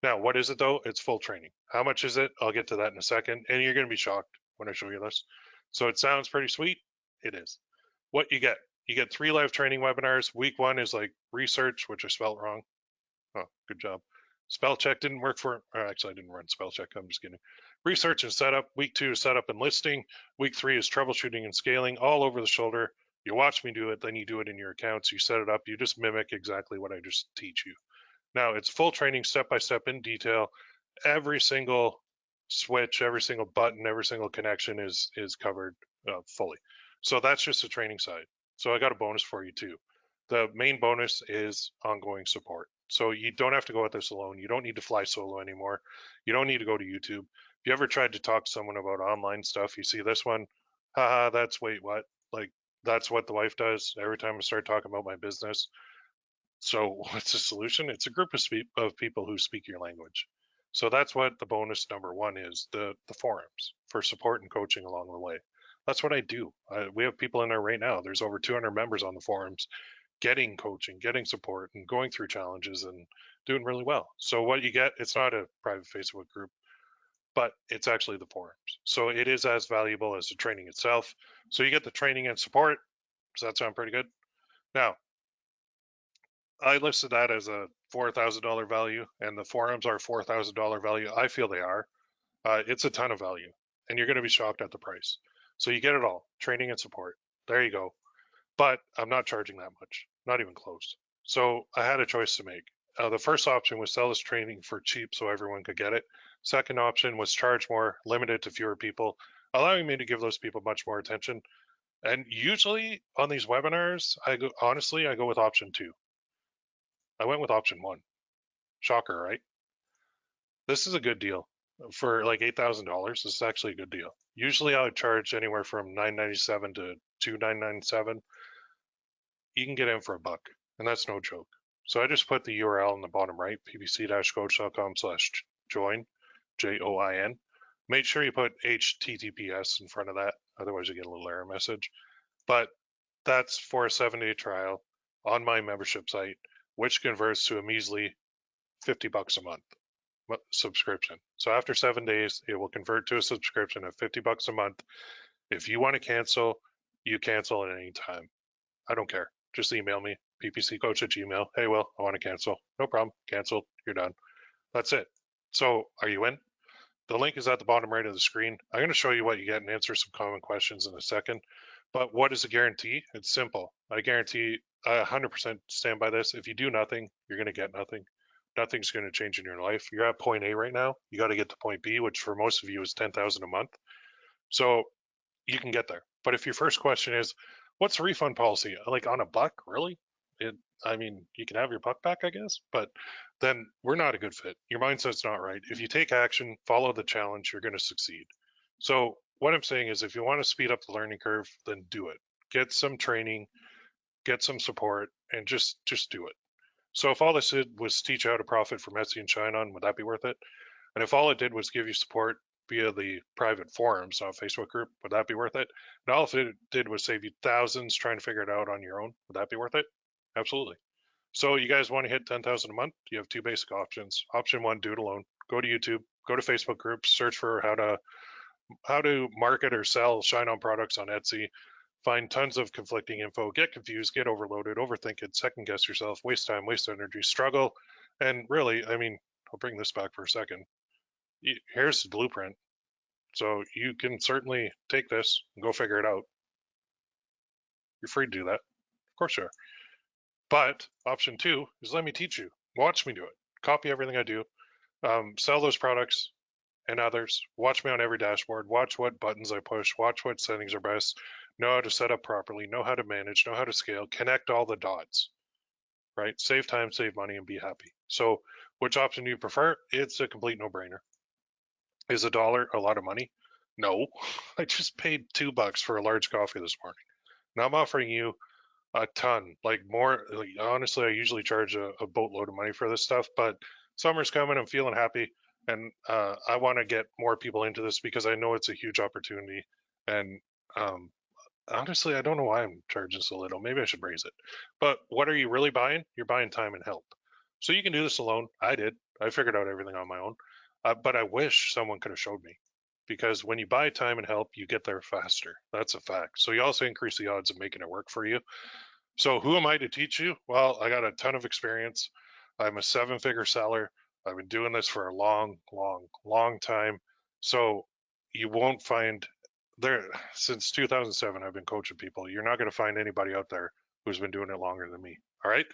Now, what is it though? It's full training. How much is it? I'll get to that in a second, and you're going to be shocked when I show you this. So it sounds pretty sweet. It is. What you get 3 live training webinars. Week 1 is like research, which I spelled wrong. Oh, good job. Spell check didn't work for, or actually I didn't run spell check. I'm just kidding. Research and setup. Week 2 is setup and listing. Week 3 is troubleshooting and scaling, all over the shoulder. You watch me do it, then you do it in your accounts. You set it up. You just mimic exactly what I just teach you. Now it's full training, step by step in detail. Every single switch, every single button, every single connection is covered fully. So that's just the training side. So I got a bonus for you too. The main bonus is ongoing support. So you don't have to go at this alone. You don't need to fly solo anymore. You don't need to go to YouTube. If you ever tried to talk to someone about online stuff, you see this one, haha, that's wait, what? Like that's what the wife does every time I start talking about my business. So what's the solution? It's a group of people who speak your language. So that's what the bonus number 1 is, the forums for support and coaching along the way. That's what I do. We have people in there right now. There's over 200 members on the forums getting coaching, getting support, and going through challenges and doing really well. So what you get, it's not a private Facebook group, but it's actually the forums. So it is as valuable as the training itself. So you get the training and support. Does that sound pretty good? Now, I listed that as a $4,000 value, and the forums are $4,000 value. I feel they are. It's a ton of value, and you're going to be shocked at the price. So you get it all, training and support. There you go. But I'm not charging that much, not even close. So I had a choice to make. The first option was sell this training for cheap so everyone could get it. Second option was charge more, limited to fewer people, allowing me to give those people much more attention. And usually on these webinars, I go with option 2. I went with option 1. Shocker, right? This is a good deal for like $8,000. This is actually a good deal. Usually I would charge anywhere from $997 to $2,997. You can get in for $1, and that's no joke. So I just put the URL in the bottom right, ppc-coach.com/join, JOIN. Make sure you put HTTPS in front of that, otherwise you get a little error message. But that's for a 7-day trial on my membership site, which converts to a measly $50 a month subscription. So after 7 days, it will convert to a subscription of $50 a month. If you want to cancel, you cancel at any time. I don't care. just email me, ppccoach@gmail. Hey, Will, I want to cancel. No problem. Canceled. You're done. That's it. So are you in? The link is at the bottom right of the screen. I'm going to show you what you get and answer some common questions in a second. But what is a guarantee? It's simple. I guarantee, I 100% stand by this. If you do nothing, you're going to get nothing. Nothing's going to change in your life. You're at point A right now. You got to get to point B, which for most of you is 10,000 a month. So you can get there. But if your first question is, what's the refund policy? Like on a buck, really? I mean, you can have your buck back, I guess, but then we're not a good fit. Your mindset's not right. If you take action, follow the challenge, you're going to succeed. So what I'm saying is if you want to speed up the learning curve, then do it. Get some training, get some support, and just do it. So if all this did was teach you how to profit from Etsy and Shineon, would that be worth it? And if all it did was give you support via the private forums, not Facebook group, would that be worth it? And all it did was save you thousands trying to figure it out on your own, would that be worth it? Absolutely. So you guys want to hit 10,000 a month? You have two basic options. Option one, do it alone. Go to YouTube, go to Facebook groups, search for how to market or sell Shineon products on Etsy. Find tons of conflicting info, get confused, get overloaded, overthink it, second guess yourself, waste time, waste energy, struggle. And really, I mean, I'll bring this back for a second. Here's the blueprint. So you can certainly take this and go figure it out. You're free to do that. Of course you are. But option two is let me teach you. Watch me do it. Copy everything I do. Sell those products and others. Watch me on every dashboard. Watch what buttons I push. Watch what settings are best. Know how to set up properly. Know how to manage. Know how to scale. Connect all the dots. Right? Save time, save money, and be happy. So which option do you prefer? It's a complete no-brainer. Is $1 a lot of money? No. I just paid $2 for a large coffee this morning. Now I'm offering you a ton, like more. Like, honestly, I usually charge a boatload of money for this stuff, but summer's coming. I'm feeling happy, and I want to get more people into this because I know it's a huge opportunity. And honestly, I don't know why I'm charging so little. Maybe I should raise it. But what are you really buying? You're buying time and help. So you can do this alone. I did. I figured out everything on my own. But I wish someone could have showed me because when you buy time and help, you get there faster. That's a fact. So you also increase the odds of making it work for you. So who am I to teach you? Well, I got a ton of experience. I'm a 7-figure seller. I've been doing this for a long, long, long time. So you won't find there since 2007, I've been coaching people. You're not going to find anybody out there who's been doing it longer than me. All right.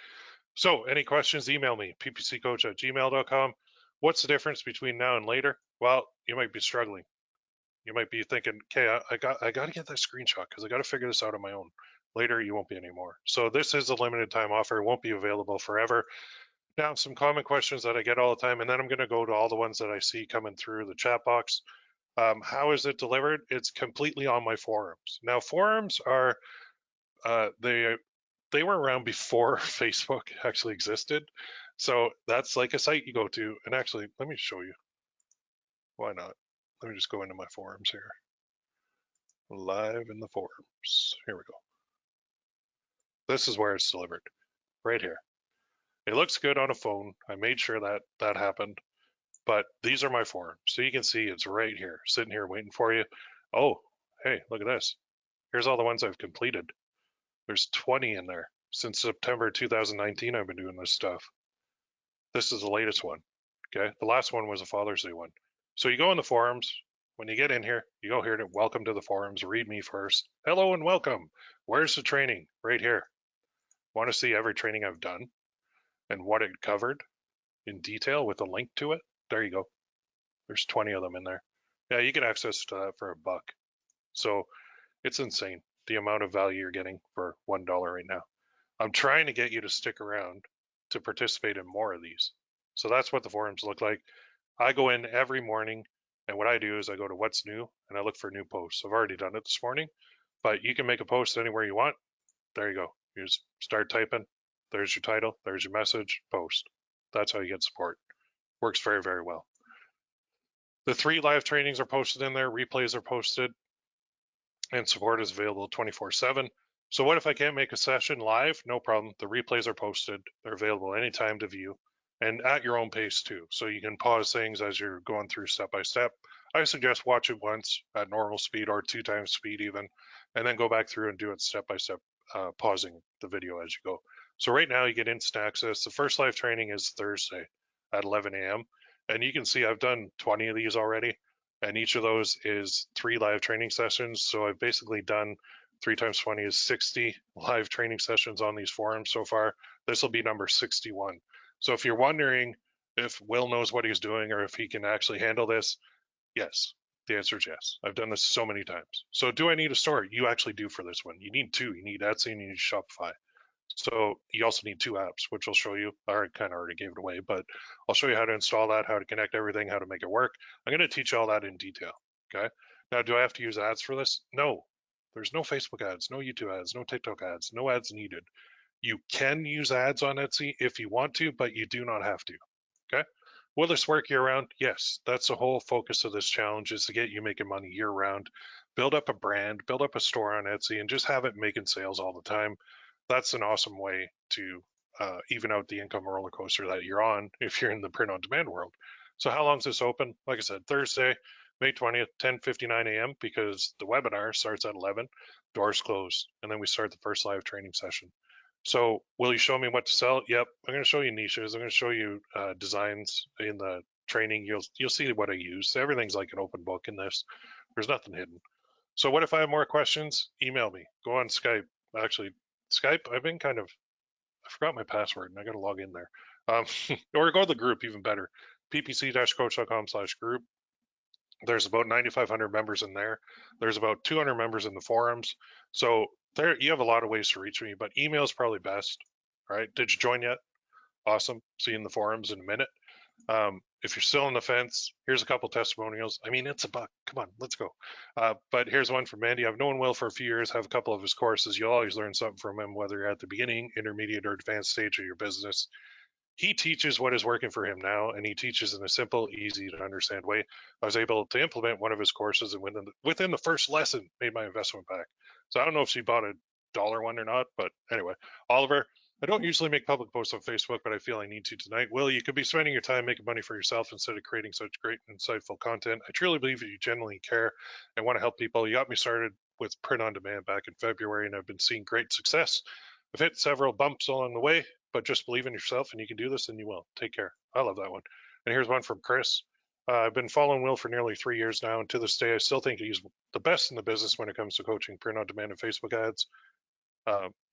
So any questions, email me, ppccoach@gmail.com. What's the difference between now and later? Well, you might be struggling. You might be thinking, okay, I got to get that screenshot because I got to figure this out on my own. Later, you won't be anymore. So this is a limited time offer. It won't be available forever. Now, some common questions that I get all the time, and then I'm going to go to all the ones that I see coming through the chat box. How is it delivered? It's completely on my forums. Now, forums are they were around before Facebook actually existed. So that's like a site you go to. And actually, let me show you. Why not? Let me just go into my forums here. Live in the forums. Here we go. This is where it's delivered, right here. It looks good on a phone. I made sure that that happened. But these are my forums. So you can see it's right here, sitting here waiting for you. Oh, hey, look at this. Here's all the ones I've completed. There's 20 in there. Since September 2019, I've been doing this stuff. This is the latest one. Okay. The last one was a Father's Day one. So you go in the forums. When you get in here, you go here to welcome to the forums. Read me first. Hello and welcome. Where's the training? Right here. Want to see every training I've done and what it covered in detail with a link to it? There you go. There's 20 of them in there. Yeah, you get access to that for $1. So it's insane the amount of value you're getting for $1 right now. I'm trying to get you to stick around to participate in more of these. So that's what the forums look like. I go in every morning, and what I do is I go to what's new and I look for new posts. I've already done it this morning, but you can make a post anywhere you want. There you go. You just start typing. There's your title. There's your message. Post. That's how you get support. Works very, very well. The 3 live trainings are posted in there. Replays are posted, and support is available 24/7. So what if I can't make a session live? No problem. The replays are posted. They're available anytime to view and at your own pace too. So you can pause things as you're going through step by step. I suggest watch it once at normal speed or 2 times speed even, and then go back through and do it step by step pausing the video as you go. So right now you get instant access. The first live training is Thursday at 11 a.m. And you can see I've done 20 of these already. And each of those is 3 live training sessions. So I've basically done 3 times 20 is 60 live training sessions on these forums so far. This will be number 61. So if you're wondering if Will knows what he's doing or if he can actually handle this, yes. The answer is yes. I've done this so many times. So do I need a store? You actually do for this one. You need 2. You need Etsy and you need Shopify. So you also need 2 apps, which I'll show you. I kind of already gave it away, but I'll show you how to install that, how to connect everything, how to make it work. I'm going to teach you all that in detail. Okay. Now, do I have to use ads for this? No. There's no Facebook ads, no YouTube ads, no TikTok ads, no ads needed. You can use ads on Etsy if you want to, but you do not have to. Okay. Will this work year round? Yes. That's the whole focus of this challenge, is to get you making money year round. Build up a brand, build up a store on Etsy, and just have it making sales all the time. That's an awesome way to even out the income roller coaster that you're on if you're in the print on demand world. So how long is this open? Like I said, Thursday, May 20th, 10:59 a.m. because the webinar starts at 11. Doors close, and then we start the first live training session. So will you show me what to sell? Yep, I'm going to show you niches. I'm going to show you designs in the training. You'll see what I use. Everything's like an open book in this. There's nothing hidden. So what if I have more questions? Email me. Go on Skype. Actually, Skype, I've been kind of, I forgot my password and I got to log in there. Or go to the group, even better. ppc-coach.com/group. There's about 9,500 members in there. There's about 200 members in the forums. So there, you have a lot of ways to reach me, but email is probably best. All right. Did you join yet? Awesome. See you in the forums in a minute. If you're still on the fence, here's a couple testimonials. I mean, it's a buck. Come on, let's go. But here's one from Mandy. I've known Will for a few years, have a couple of his courses. You'll always learn something from him, whether you're at the beginning, intermediate, or advanced stage of your business. He teaches what is working for him now, and he teaches in a simple, easy to understand way. I was able to implement one of his courses, and within the first lesson, made my investment back. So I don't know if she bought a dollar one or not, but anyway, Oliver, I don't usually make public posts on Facebook, but I feel I need to tonight. Will, you could be spending your time making money for yourself instead of creating such great, insightful content. I truly believe that you genuinely care and want to help people. You got me started with print on demand back in February, and I've been seeing great success. I've hit several bumps along the way, but just believe in yourself and you can do this and you will. Take care. I love that one. And here's one from Chris. I've been following Will for nearly 3 years now, and to this day, I still think he's the best in the business when it comes to coaching print on demand and Facebook ads.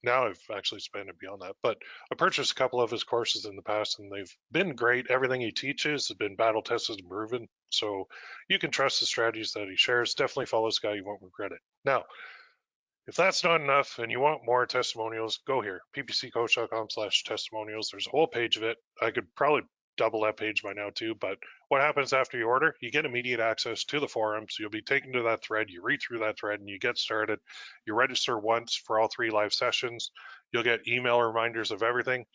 Now I've actually expanded beyond that, but I purchased a couple of his courses in the past and they've been great. Everything he teaches has been battle tested and proven. So you can trust the strategies that he shares. Definitely follow this guy. You won't regret it. Now, if that's not enough and you want more testimonials, go here, ppccoach.com/testimonials. There's a whole page of it. I could probably double that page by now too, but what happens after you order? You get immediate access to the forums. You'll be taken to that thread. You read through that thread and you get started. You register once for all 3 live sessions. You'll get email reminders of everything,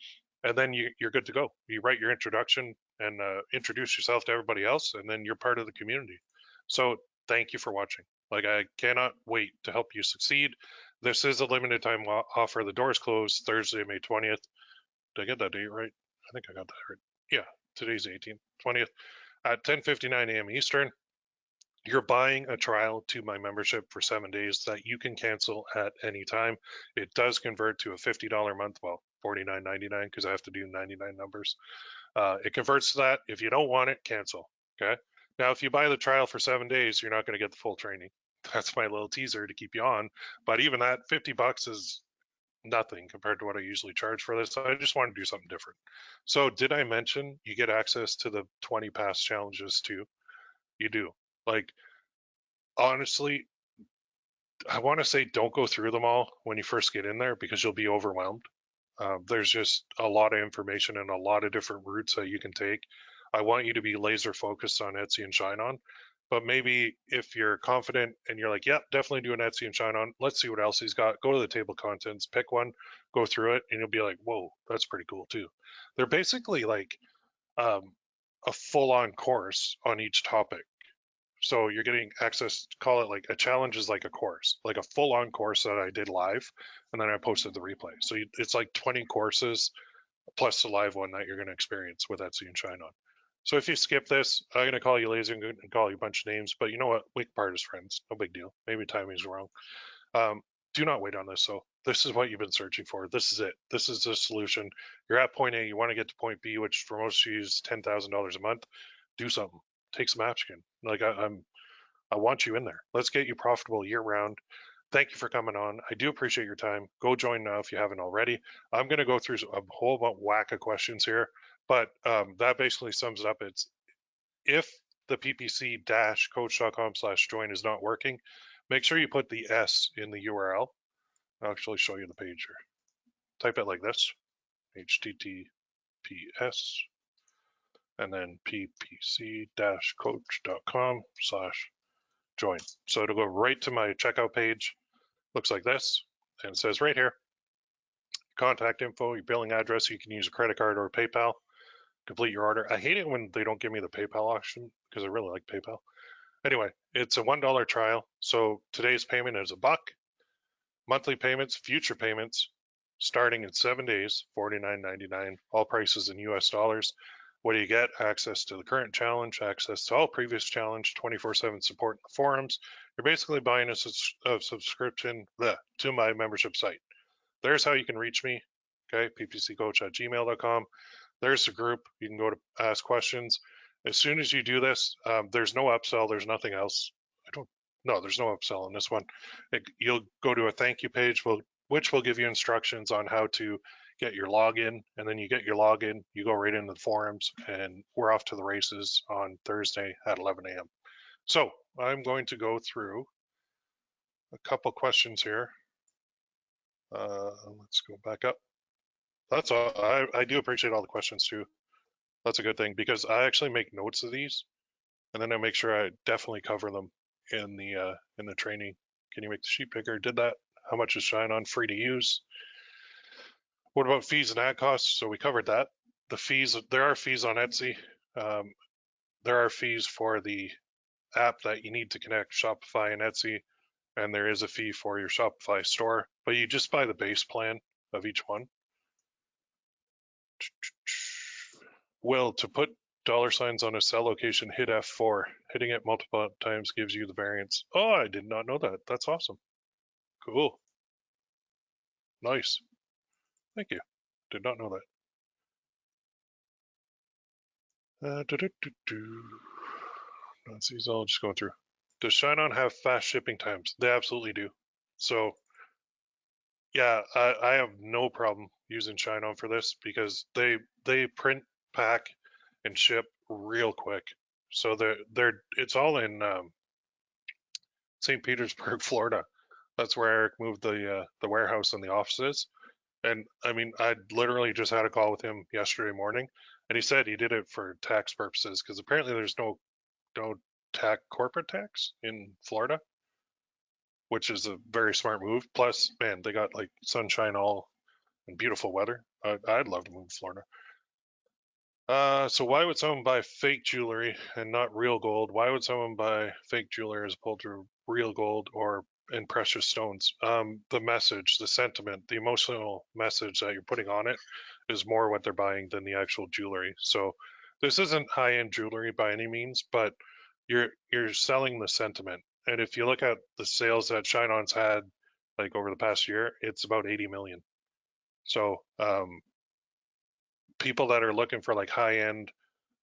and then you're good to go. You write your introduction and introduce yourself to everybody else, and then you're part of the community. So thank you for watching. Like, I cannot wait to help you succeed. This is a limited time offer. The doors close Thursday, May 20th. Did I get that date right? I think I got that right. Yeah, today's 18th, 20th at 10:59 a.m. Eastern. You're buying a trial to my membership for 7 days that you can cancel at any time. It does convert to a $50 a month, well, $49.99 because I have to do 99 numbers. It converts to that. If you don't want it, cancel. Okay. Now, if you buy the trial for 7 days, you're not going to get the full training. That's my little teaser to keep you on. But even that, $50 is nothing compared to what I usually charge for this. So I just want to do something different. So did I mention you get access to the 20 past challenges too? You do. Like, honestly, I want to say don't go through them all when you first get in there because you'll be overwhelmed. There's just a lot of information and a lot of different routes that you can take. I want you to be laser focused on Etsy and Shineon. But maybe if you're confident and you're like, yep, definitely do an Etsy and Shineon. Let's see what else he's got. Go to the table of contents, pick one, go through it, and you'll be like, whoa, that's pretty cool too. They're basically like a full-on course on each topic. So you're getting access, call it like a challenge is like a course, like a full-on course that I did live, and then I posted the replay. So it's like 20 courses plus the live one that you're going to experience with Etsy and Shineon. So if you skip this, I'm going to call you lazy and call you a bunch of names, but you know what? We can part as friends. No big deal. Maybe timing's wrong. Do not wait on this. So this is what you've been searching for. This is it. This is the solution. You're at point A. You want to get to point B, which for most of you is $10,000 a month. Do something. Take some action. Like I want you in there. Let's get you profitable year round. Thank you for coming on. I do appreciate your time. Go join now if you haven't already. I'm going to go through a whole whack of questions here, but that basically sums it up. It's if the ppc-coach.com/join is not working, make sure you put the S in the URL. I'll actually show you the page here. Type it like this, https, and then ppc-coach.com/join. So it'll go right to my checkout page. Looks like this, and it says right here, contact info, your billing address. You can use a credit card or PayPal. Complete your order. I hate it when they don't give me the PayPal option because I really like PayPal. Anyway, it's a $1 trial. So today's payment is $1. Monthly payments, future payments, starting in 7 days, $49.99. All prices in US dollars. What do you get? Access to the current challenge, access to all previous challenge, 24/7 support in the forums. You're basically buying a subscription to my membership site. There's how you can reach me. Okay, ppccoach@gmail.com. There's the group. You can go to ask questions. As soon as you do this, there's no upsell. There's nothing else. There's no upsell on this one. You'll go to a thank you page, which will give you instructions on how to get your login. And then you get your login, you go right into the forums, and we're off to the races on Thursday at 11 a.m. So I'm going to go through a couple questions here. Let's go back up. That's all. I do appreciate all the questions too. That's a good thing because I actually make notes of these, and then I make sure I definitely cover them in the training. Can you make the sheet bigger? Did that? How much is Shineon free to use? What about fees and ad costs? So we covered that. The fees, there are fees on Etsy. There are fees for the app that you need to connect Shopify and Etsy, and there is a fee for your Shopify store, but you just buy the base plan of each one. Will, to put $signs on a cell location, hit F4. Hitting it multiple times gives you the variance. Oh, I did not know that. That's awesome. Cool. Nice. Thank you. Did not know that. Let's see, I'll just go through. Does Shineon have fast shipping times? They absolutely do. So yeah, I have no problem using Shineon for this because they print, pack, and ship real quick. So it's all in St. Petersburg, Florida. That's where Eric moved the warehouse and the offices. And I mean, I literally just had a call with him yesterday morning, and he said he did it for tax purposes because apparently there's no corporate tax in Florida, which is a very smart move. Plus, man, they got like sunshine all and beautiful weather. I'd love to move to Florida. So why would someone buy fake jewelry and not real gold? Why would someone buy fake jewelry as opposed to real gold or in precious stones? The message, the sentiment, the emotional message that you're putting on it is more what they're buying than the actual jewelry. So this isn't high-end jewelry by any means, but you're selling the sentiment. And if you look at the sales that Shineon's had like over the past year, it's about 80 million. So people that are looking for like high-end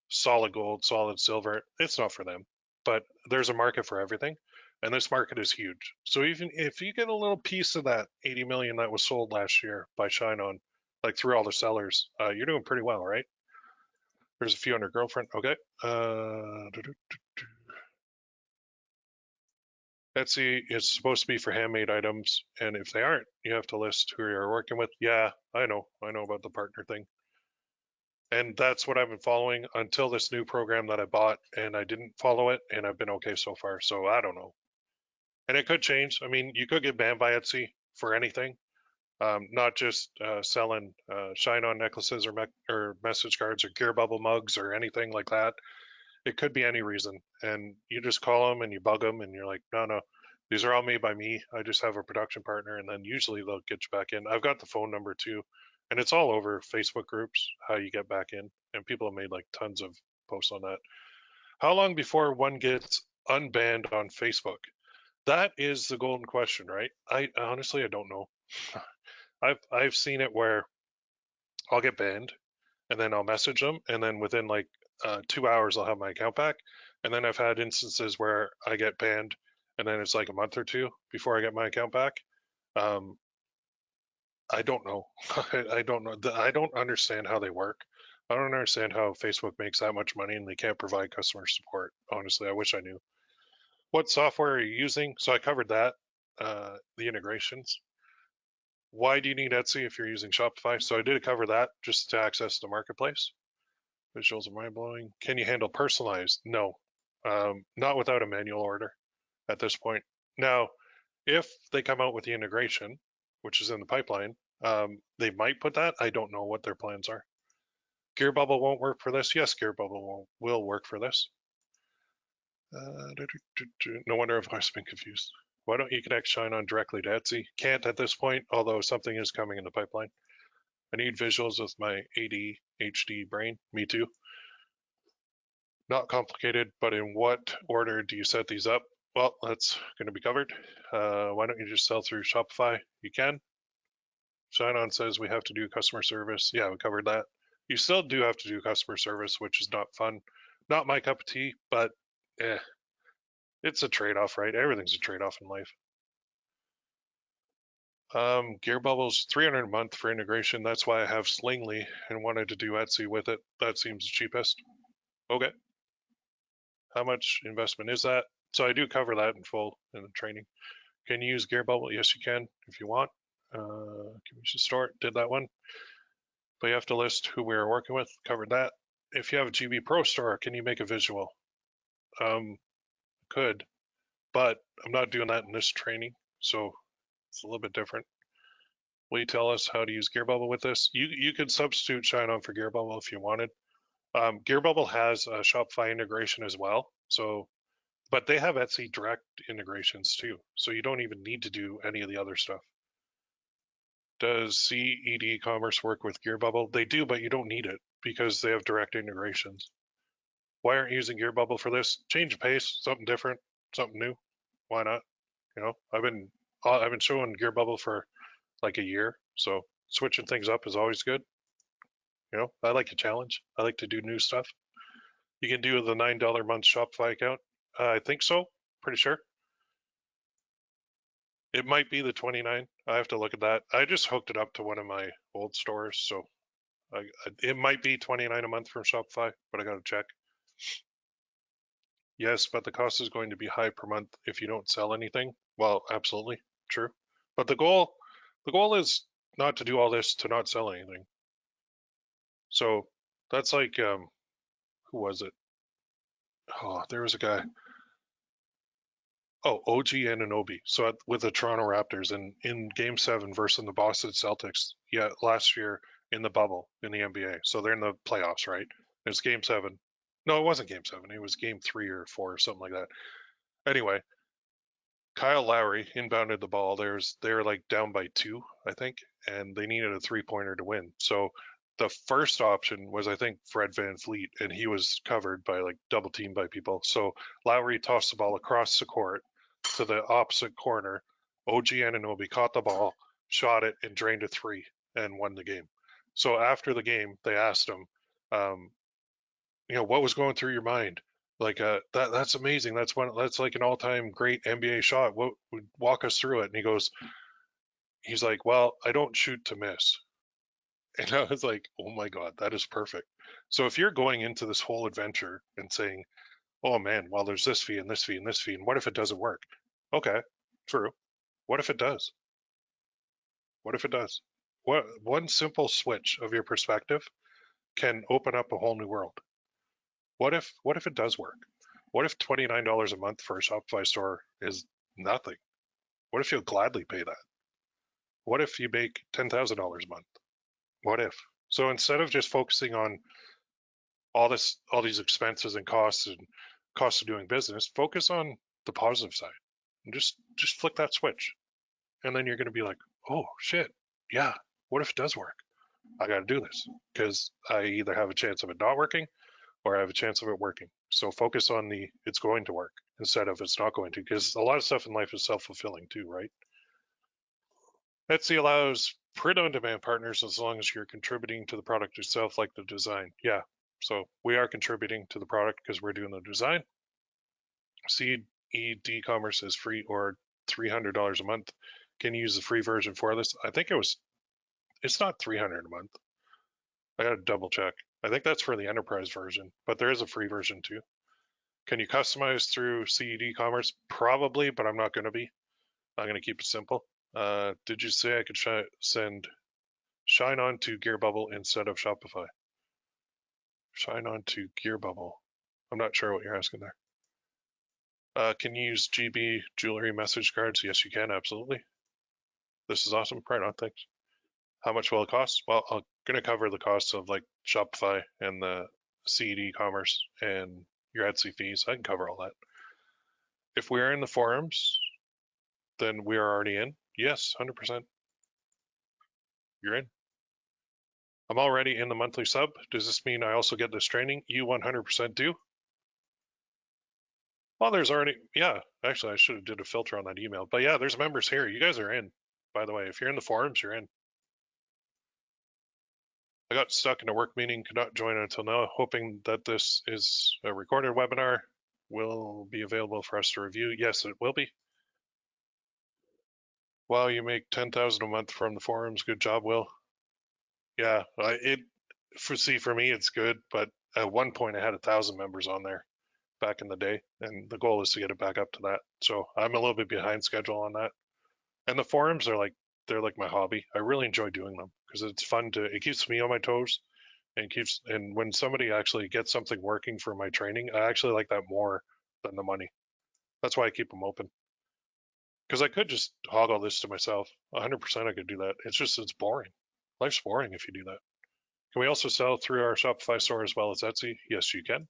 solid gold, solid silver, it's not for them. But there's a market for everything, and this market is huge. So even if you get a little piece of that 80 million that was sold last year by Shineon, like through all the sellers, you're doing pretty well, right? There's a few under girlfriend. Okay. Etsy is supposed to be for handmade items, and if they aren't, you have to list who you're working with. Yeah, I know about the partner thing. And that's what I've been following until this new program that I bought, and I didn't follow it, and I've been okay so far. So I don't know. And it could change. I mean, you could get banned by Etsy for anything, not just selling Shineon necklaces or message cards or gear bubble mugs or anything like that. It could be any reason. And you just call them and you bug them, and you're like, no, these are all made by me. I just have a production partner, and then usually they'll get you back in. I've got the phone number too. And it's all over Facebook groups, how you get back in. And people have made like tons of posts on that. How long before one gets unbanned on Facebook? That is the golden question, right? I honestly, I don't know. I've seen it where I'll get banned and then I'll message them, and then within like 2 hours I'll have my account back. And then I've had instances where I get banned, and then it's like a month or two before I get my account back. Um, I don't know. I don't know. I don't understand how they work. I don't understand how Facebook makes that much money and they can't provide customer support. Honestly, I wish I knew. What software are you using? So I covered that. The integrations. Why do you need Etsy if you're using Shopify? So I did cover that just to access the marketplace. Visuals are mind blowing. Can you handle personalized? No, not without a manual order at this point. Now, if they come out with the integration, which is in the pipeline, they might put that. I don't know what their plans are. Gear Bubble won't work for this. Yes, Gear Bubble will work for this. No wonder if I've been confused. Why don't you connect Shineon directly to Etsy? Can't at this point, although something is coming in the pipeline. I need visuals with my ADHD brain. Me too. Not complicated, but in what order do you set these up? Well, that's going to be covered. Why don't you just sell through Shopify? You can. Shineon says we have to do customer service. Yeah, we covered that. You still do have to do customer service, which is not fun. Not my cup of tea, but it's a trade-off, right? Everything's a trade-off in life. Gear Bubbles, 300 a month for integration. That's why I have Slingly and wanted to do Etsy with it. That seems the cheapest. Okay. How much investment is that? So I do cover that in full in the training. Can you use Gear Bubble? Yes, you can if you want. We should start. Did that one. But you have to list who we're working with. Covered that. If you have a GB Pro store, can you make a visual? Could, but I'm not doing that in this training, so it's a little bit different. Will you tell us how to use Gear Bubble with this? You could substitute Shineon for Gear Bubble if you wanted. Gear Bubble has a Shopify integration as well, so but they have Etsy direct integrations too, so you don't even need to do any of the other stuff. Does CED Commerce work with Gear Bubble? They do, but you don't need it because they have direct integrations. Why aren't you using Gear Bubble for this? Change of pace, something different, something new. Why not? You know, I've been showing Gear Bubble for like a year, so switching things up is always good. You know, I like a challenge. I like to do new stuff. You can do the $9 a month Shopify account. I think so. Pretty sure. It might be the 29. I have to look at that. I just hooked it up to one of my old stores, so it might be 29 a month from Shopify, but I got to check. Yes, but the cost is going to be high per month if you don't sell anything. Well, absolutely true. But the goal is not to do all this to not sell anything. So that's like, who was it? Oh, there was a guy. Oh, OG Anunoby. So with the Toronto Raptors and in Game 7 versus the Boston Celtics, yeah, last year in the bubble in the NBA. So they're in the playoffs, right? It's Game 7. No, it wasn't Game 7. It was Game 3 or 4 or something like that. Anyway, Kyle Lowry inbounded the ball. They're like down by 2, I think, and they needed a 3-pointer to win. So the first option was, I think, Fred VanVleet, and he was covered by like double teamed by people. So Lowry tossed the ball across the court to the opposite corner. OG Anunoby caught the ball, shot it, and drained a 3 and won the game. So after the game, they asked him, um, what was going through your mind? Like that's amazing. That's like an all-time great NBA shot. What would walk us through it? And he's like, well, I don't shoot to miss. And I was like, oh my God, that is perfect. So if you're going into this whole adventure and saying, oh man, well, there's this fee and this fee and this fee, and what if it doesn't work? Okay, true. What if it does? What if it does? What one simple switch of your perspective can open up a whole new world. What if it does work? What if $29 a month for a Shopify store is nothing? What if you'll gladly pay that? What if you make $10,000 a month? What if? So instead of just focusing on all these expenses and costs of doing business, focus on the positive side and just flick that switch. And then you're going to be like, oh shit, yeah, what if it does work? I got to do this because I either have a chance of it not working or I have a chance of it working. So focus on it's going to work. instead of it's not going to, because a lot of stuff in life is self-fulfilling too, right? Etsy allows print-on-demand partners as long as you're contributing to the product itself, like the design. Yeah, so we are contributing to the product because we're doing the design. CED commerce is free or $300 a month. Can you use the free version for this? I think it's not $300 a month. I gotta double check. I think that's for the enterprise version, but there is a free version too. Can you customize through CED commerce? Probably, but I'm not gonna be. I'm gonna keep it simple. Did you say I could send Shineon to Gearbubble instead of Shopify? Shineon to Gearbubble. I'm not sure what you're asking there. Can you use GB jewelry message cards? Yes, you can, absolutely. This is awesome. Right on, thanks. How much will it cost? Well, I'm gonna cover the costs of like Shopify and the CED commerce and your Etsy fees. I can cover all that. If we are in the forums, then we are already in. Yes, 100%. You're in. I'm already in the monthly sub. Does this mean I also get this training? You 100% do. Well, there's already, yeah, actually I should have did a filter on that email, but yeah, there's members here. You guys are in, by the way. If you're in the forums, you're in. I got stuck in a work meeting, could not join until now, hoping that this is a recorded webinar. Will be available for us to review. Yes, it will be. Wow, you make 10,000 a month from the forums. Good job, Will. Yeah, for me, it's good, but at one point I had 1,000 members on there back in the day, and the goal is to get it back up to that. So I'm a little bit behind schedule on that. And the forums are they're like my hobby. I really enjoy doing them because it's fun it keeps me on my toes and when somebody actually gets something working for my training, I actually like that more than the money. That's why I keep them open. Because I could just hog all this to myself. 100% I could do that. It's boring. Life's boring if you do that. Can we also sell through our Shopify store as well as Etsy? Yes, you can.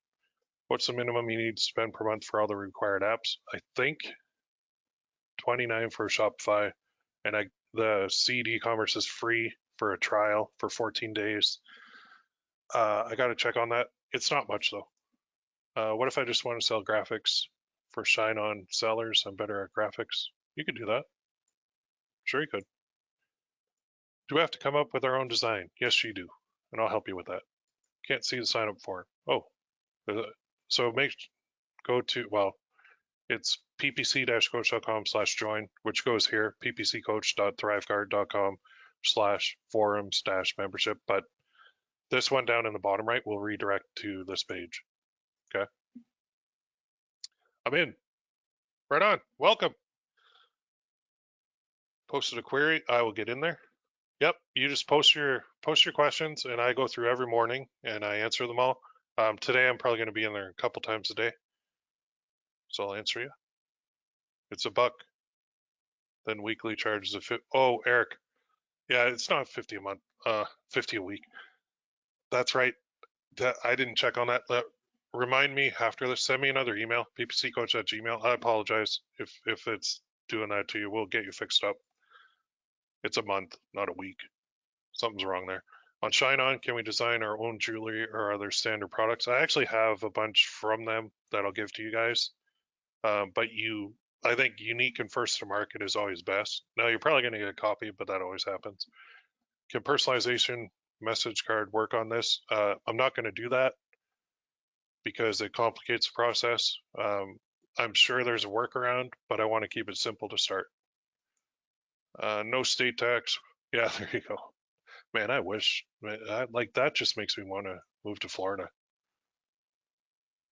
What's the minimum you need to spend per month for all the required apps? I think 29 for Shopify, and the CED commerce is free for a trial for 14 days. I got to check on that. It's not much though. What if I just want to sell graphics for Shineon sellers? I'm better at graphics. You could do that. Sure, you could. Do we have to come up with our own design? Yes, you do, and I'll help you with that. Can't see the sign up form. Oh, so go to, well, it's ppc-coach.com/join, which goes here, ppccoach.thrivecard.com/forums-membership. But this one down in the bottom right will redirect to this page. Okay. I'm in. Right on. Welcome. Posted a query. I will get in there. Yep. You just post your questions, and I go through every morning and I answer them all. Today I'm probably going to be in there a couple times a day, so I'll answer you. It's $1. Then weekly charges of oh, Eric. Yeah, it's not 50 a month. 50 a week. That's right. I didn't check on that. Remind me after this. Send me another email. ppccoach@gmail. I apologize if it's doing that to you. We'll get you fixed up. It's a month, not a week. Something's wrong there. On Shineon, can we design our own jewelry or other standard products? I actually have a bunch from them that I'll give to you guys. But I think unique and first to market is always best. Now you're probably going to get a copy, but that always happens. Can personalization message card work on this? I'm not going to do that because it complicates the process. I'm sure there's a workaround, but I want to keep it simple to start. No state tax. Yeah, there you go. Man, I wish. Man, like that just makes me want to move to Florida.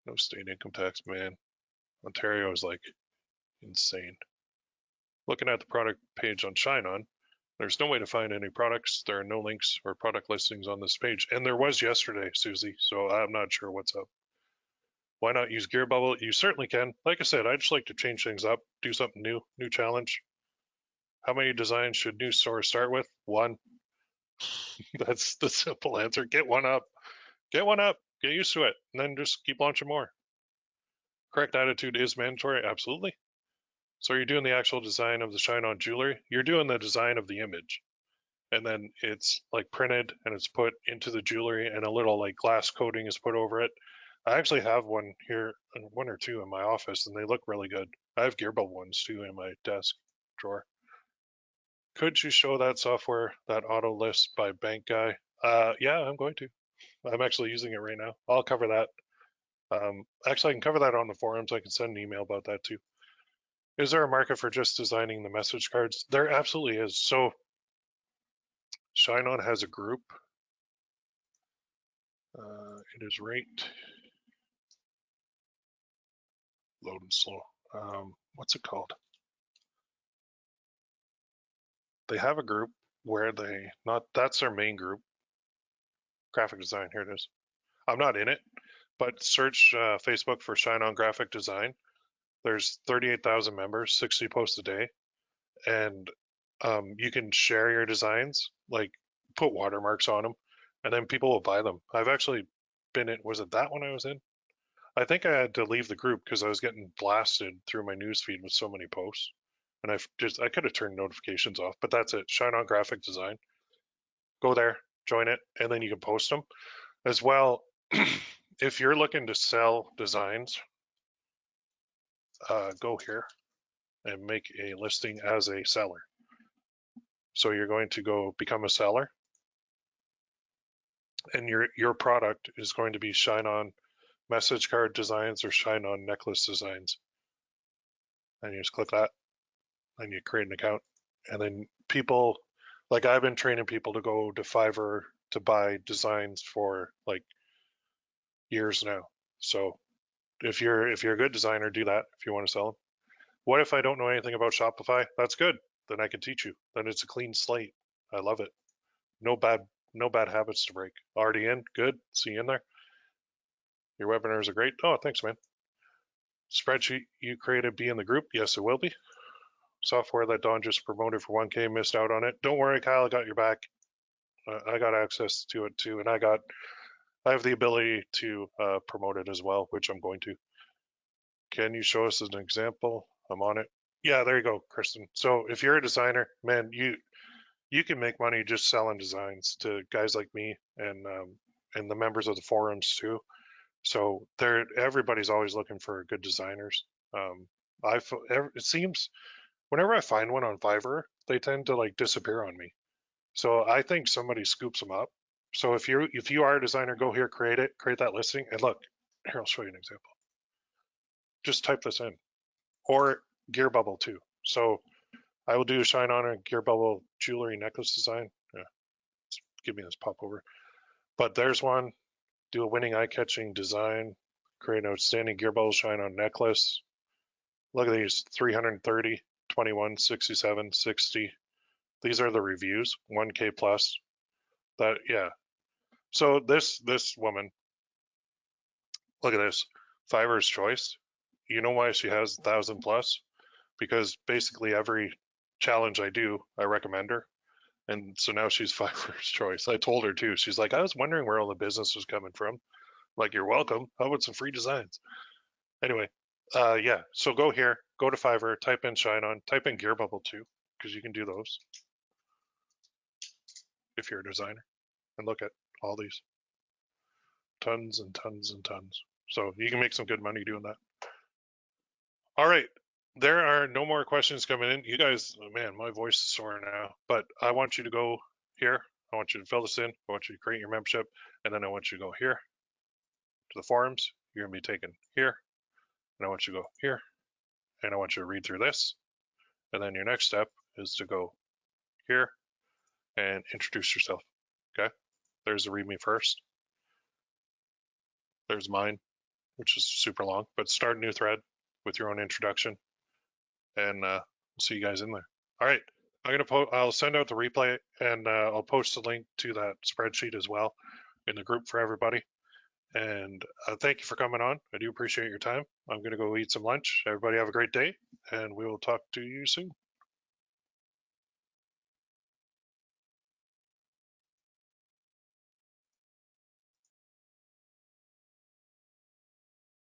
No state income tax, man. Ontario is like insane. Looking at the product page on Shineon, there's no way to find any products. There are no links or product listings on this page. And there was yesterday, Susie, so I'm not sure what's up. Why not use Gearbubble? You certainly can. Like I said, I just like to change things up, do something new challenge. How many designs should new stores start with? 1. That's the simple answer. Get one up. Get one up. Get used to it. And then just keep launching more. Correct attitude is mandatory. Absolutely. So you're doing the actual design of the Shineon jewelry. You're doing the design of the image. And then it's like printed and it's put into the jewelry and a little like glass coating is put over it. I actually have one here, one or two in my office, and they look really good. I have Gearbubble ones too in my desk drawer. Could you show that software, that auto list by bank guy? Yeah, I'm going to. I'm actually using it right now. I'll cover that. Actually, I can cover that on the forums. I can send an email about that too. Is there a market for just designing the message cards? There absolutely is. So Shineon has a group. It is right. Loading slow. What's it called? They have a group where that's their main group. Graphic design, here it is. I'm not in it, but search Facebook for Shineon Graphic Design. There's 38,000 members, 60 posts a day, and you can share your designs, like put watermarks on them, and then people will buy them. I've actually been in, was it that one I was in? I think I had to leave the group because I was getting blasted through my newsfeed with so many posts. And I could have turned notifications off, but that's it. Shineon Graphic Design. Go there, join it, and then you can post them. As well, if you're looking to sell designs, go here and make a listing as a seller. So you're going to go become a seller, and your product is going to be Shineon message card designs or Shineon necklace designs. And you just click that, and you create an account, and then people, like I've been training people to go to Fiverr to buy designs for like years now. So if you're a good designer, do that if you want to sell them. What if I don't know anything about Shopify? That's good. Then I can teach you. Then it's a clean slate. I love it. No bad habits to break. Already in, good. See you in there. Your webinars are great. Oh, thanks, man. Spreadsheet you created be in the group? Yes, it will be. Software that Don just promoted for 1K, missed out on it. Don't worry, Kyle, I got your back. I got access to it too, and I have the ability to promote it as well, which I'm going to. Can you show us an example? I'm on it. Yeah, there you go, Kristen. So if you're a designer, man, you can make money just selling designs to guys like me and the members of the forums too. So everybody's always looking for good designers. It seems whenever I find one on Fiverr, they tend to like disappear on me. So I think somebody scoops them up. So if you are a designer, go here, create that listing, and look. Here, I'll show you an example. Just type this in, or Gearbubble too. So I will do a Shineon and Gearbubble jewelry necklace design. Yeah, give me this pop over. But there's one. Do a winning eye-catching design. Create an outstanding Gearbubble Shineon necklace. Look at these: 330, 21, 67, 60. These are the reviews. 1K plus. That yeah. So this woman, look at this. Fiverr's choice. You know why she has 1,000 plus? Because basically every challenge I do, I recommend her. And so now she's Fiverr's choice. I told her too. She's like, I was wondering where all the business was coming from. I'm like, you're welcome. How about some free designs? Anyway, yeah. So go here, go to Fiverr, type in Shineon, type in Gearbubble too, because you can do those if you're a designer. And look at all these, tons and tons and tons. So you can make some good money doing that. All right. There are no more questions coming in. You guys, oh man, my voice is sore now, but I want you to go here. I want you to fill this in. I want you to create your membership. And then I want you to go here to the forums. You're going to be taken here. And I want you to go here. And I want you to read through this. And then your next step is to go here and introduce yourself. Okay. There's the read me first. There's mine, which is super long, but start a new thread with your own introduction. And we'll see you guys in there. All right. I'll send out the replay, and I'll post a link to that spreadsheet as well in the group for everybody. And thank you for coming on. I do appreciate your time. I'm going to go eat some lunch. Everybody have a great day, and we will talk to you soon.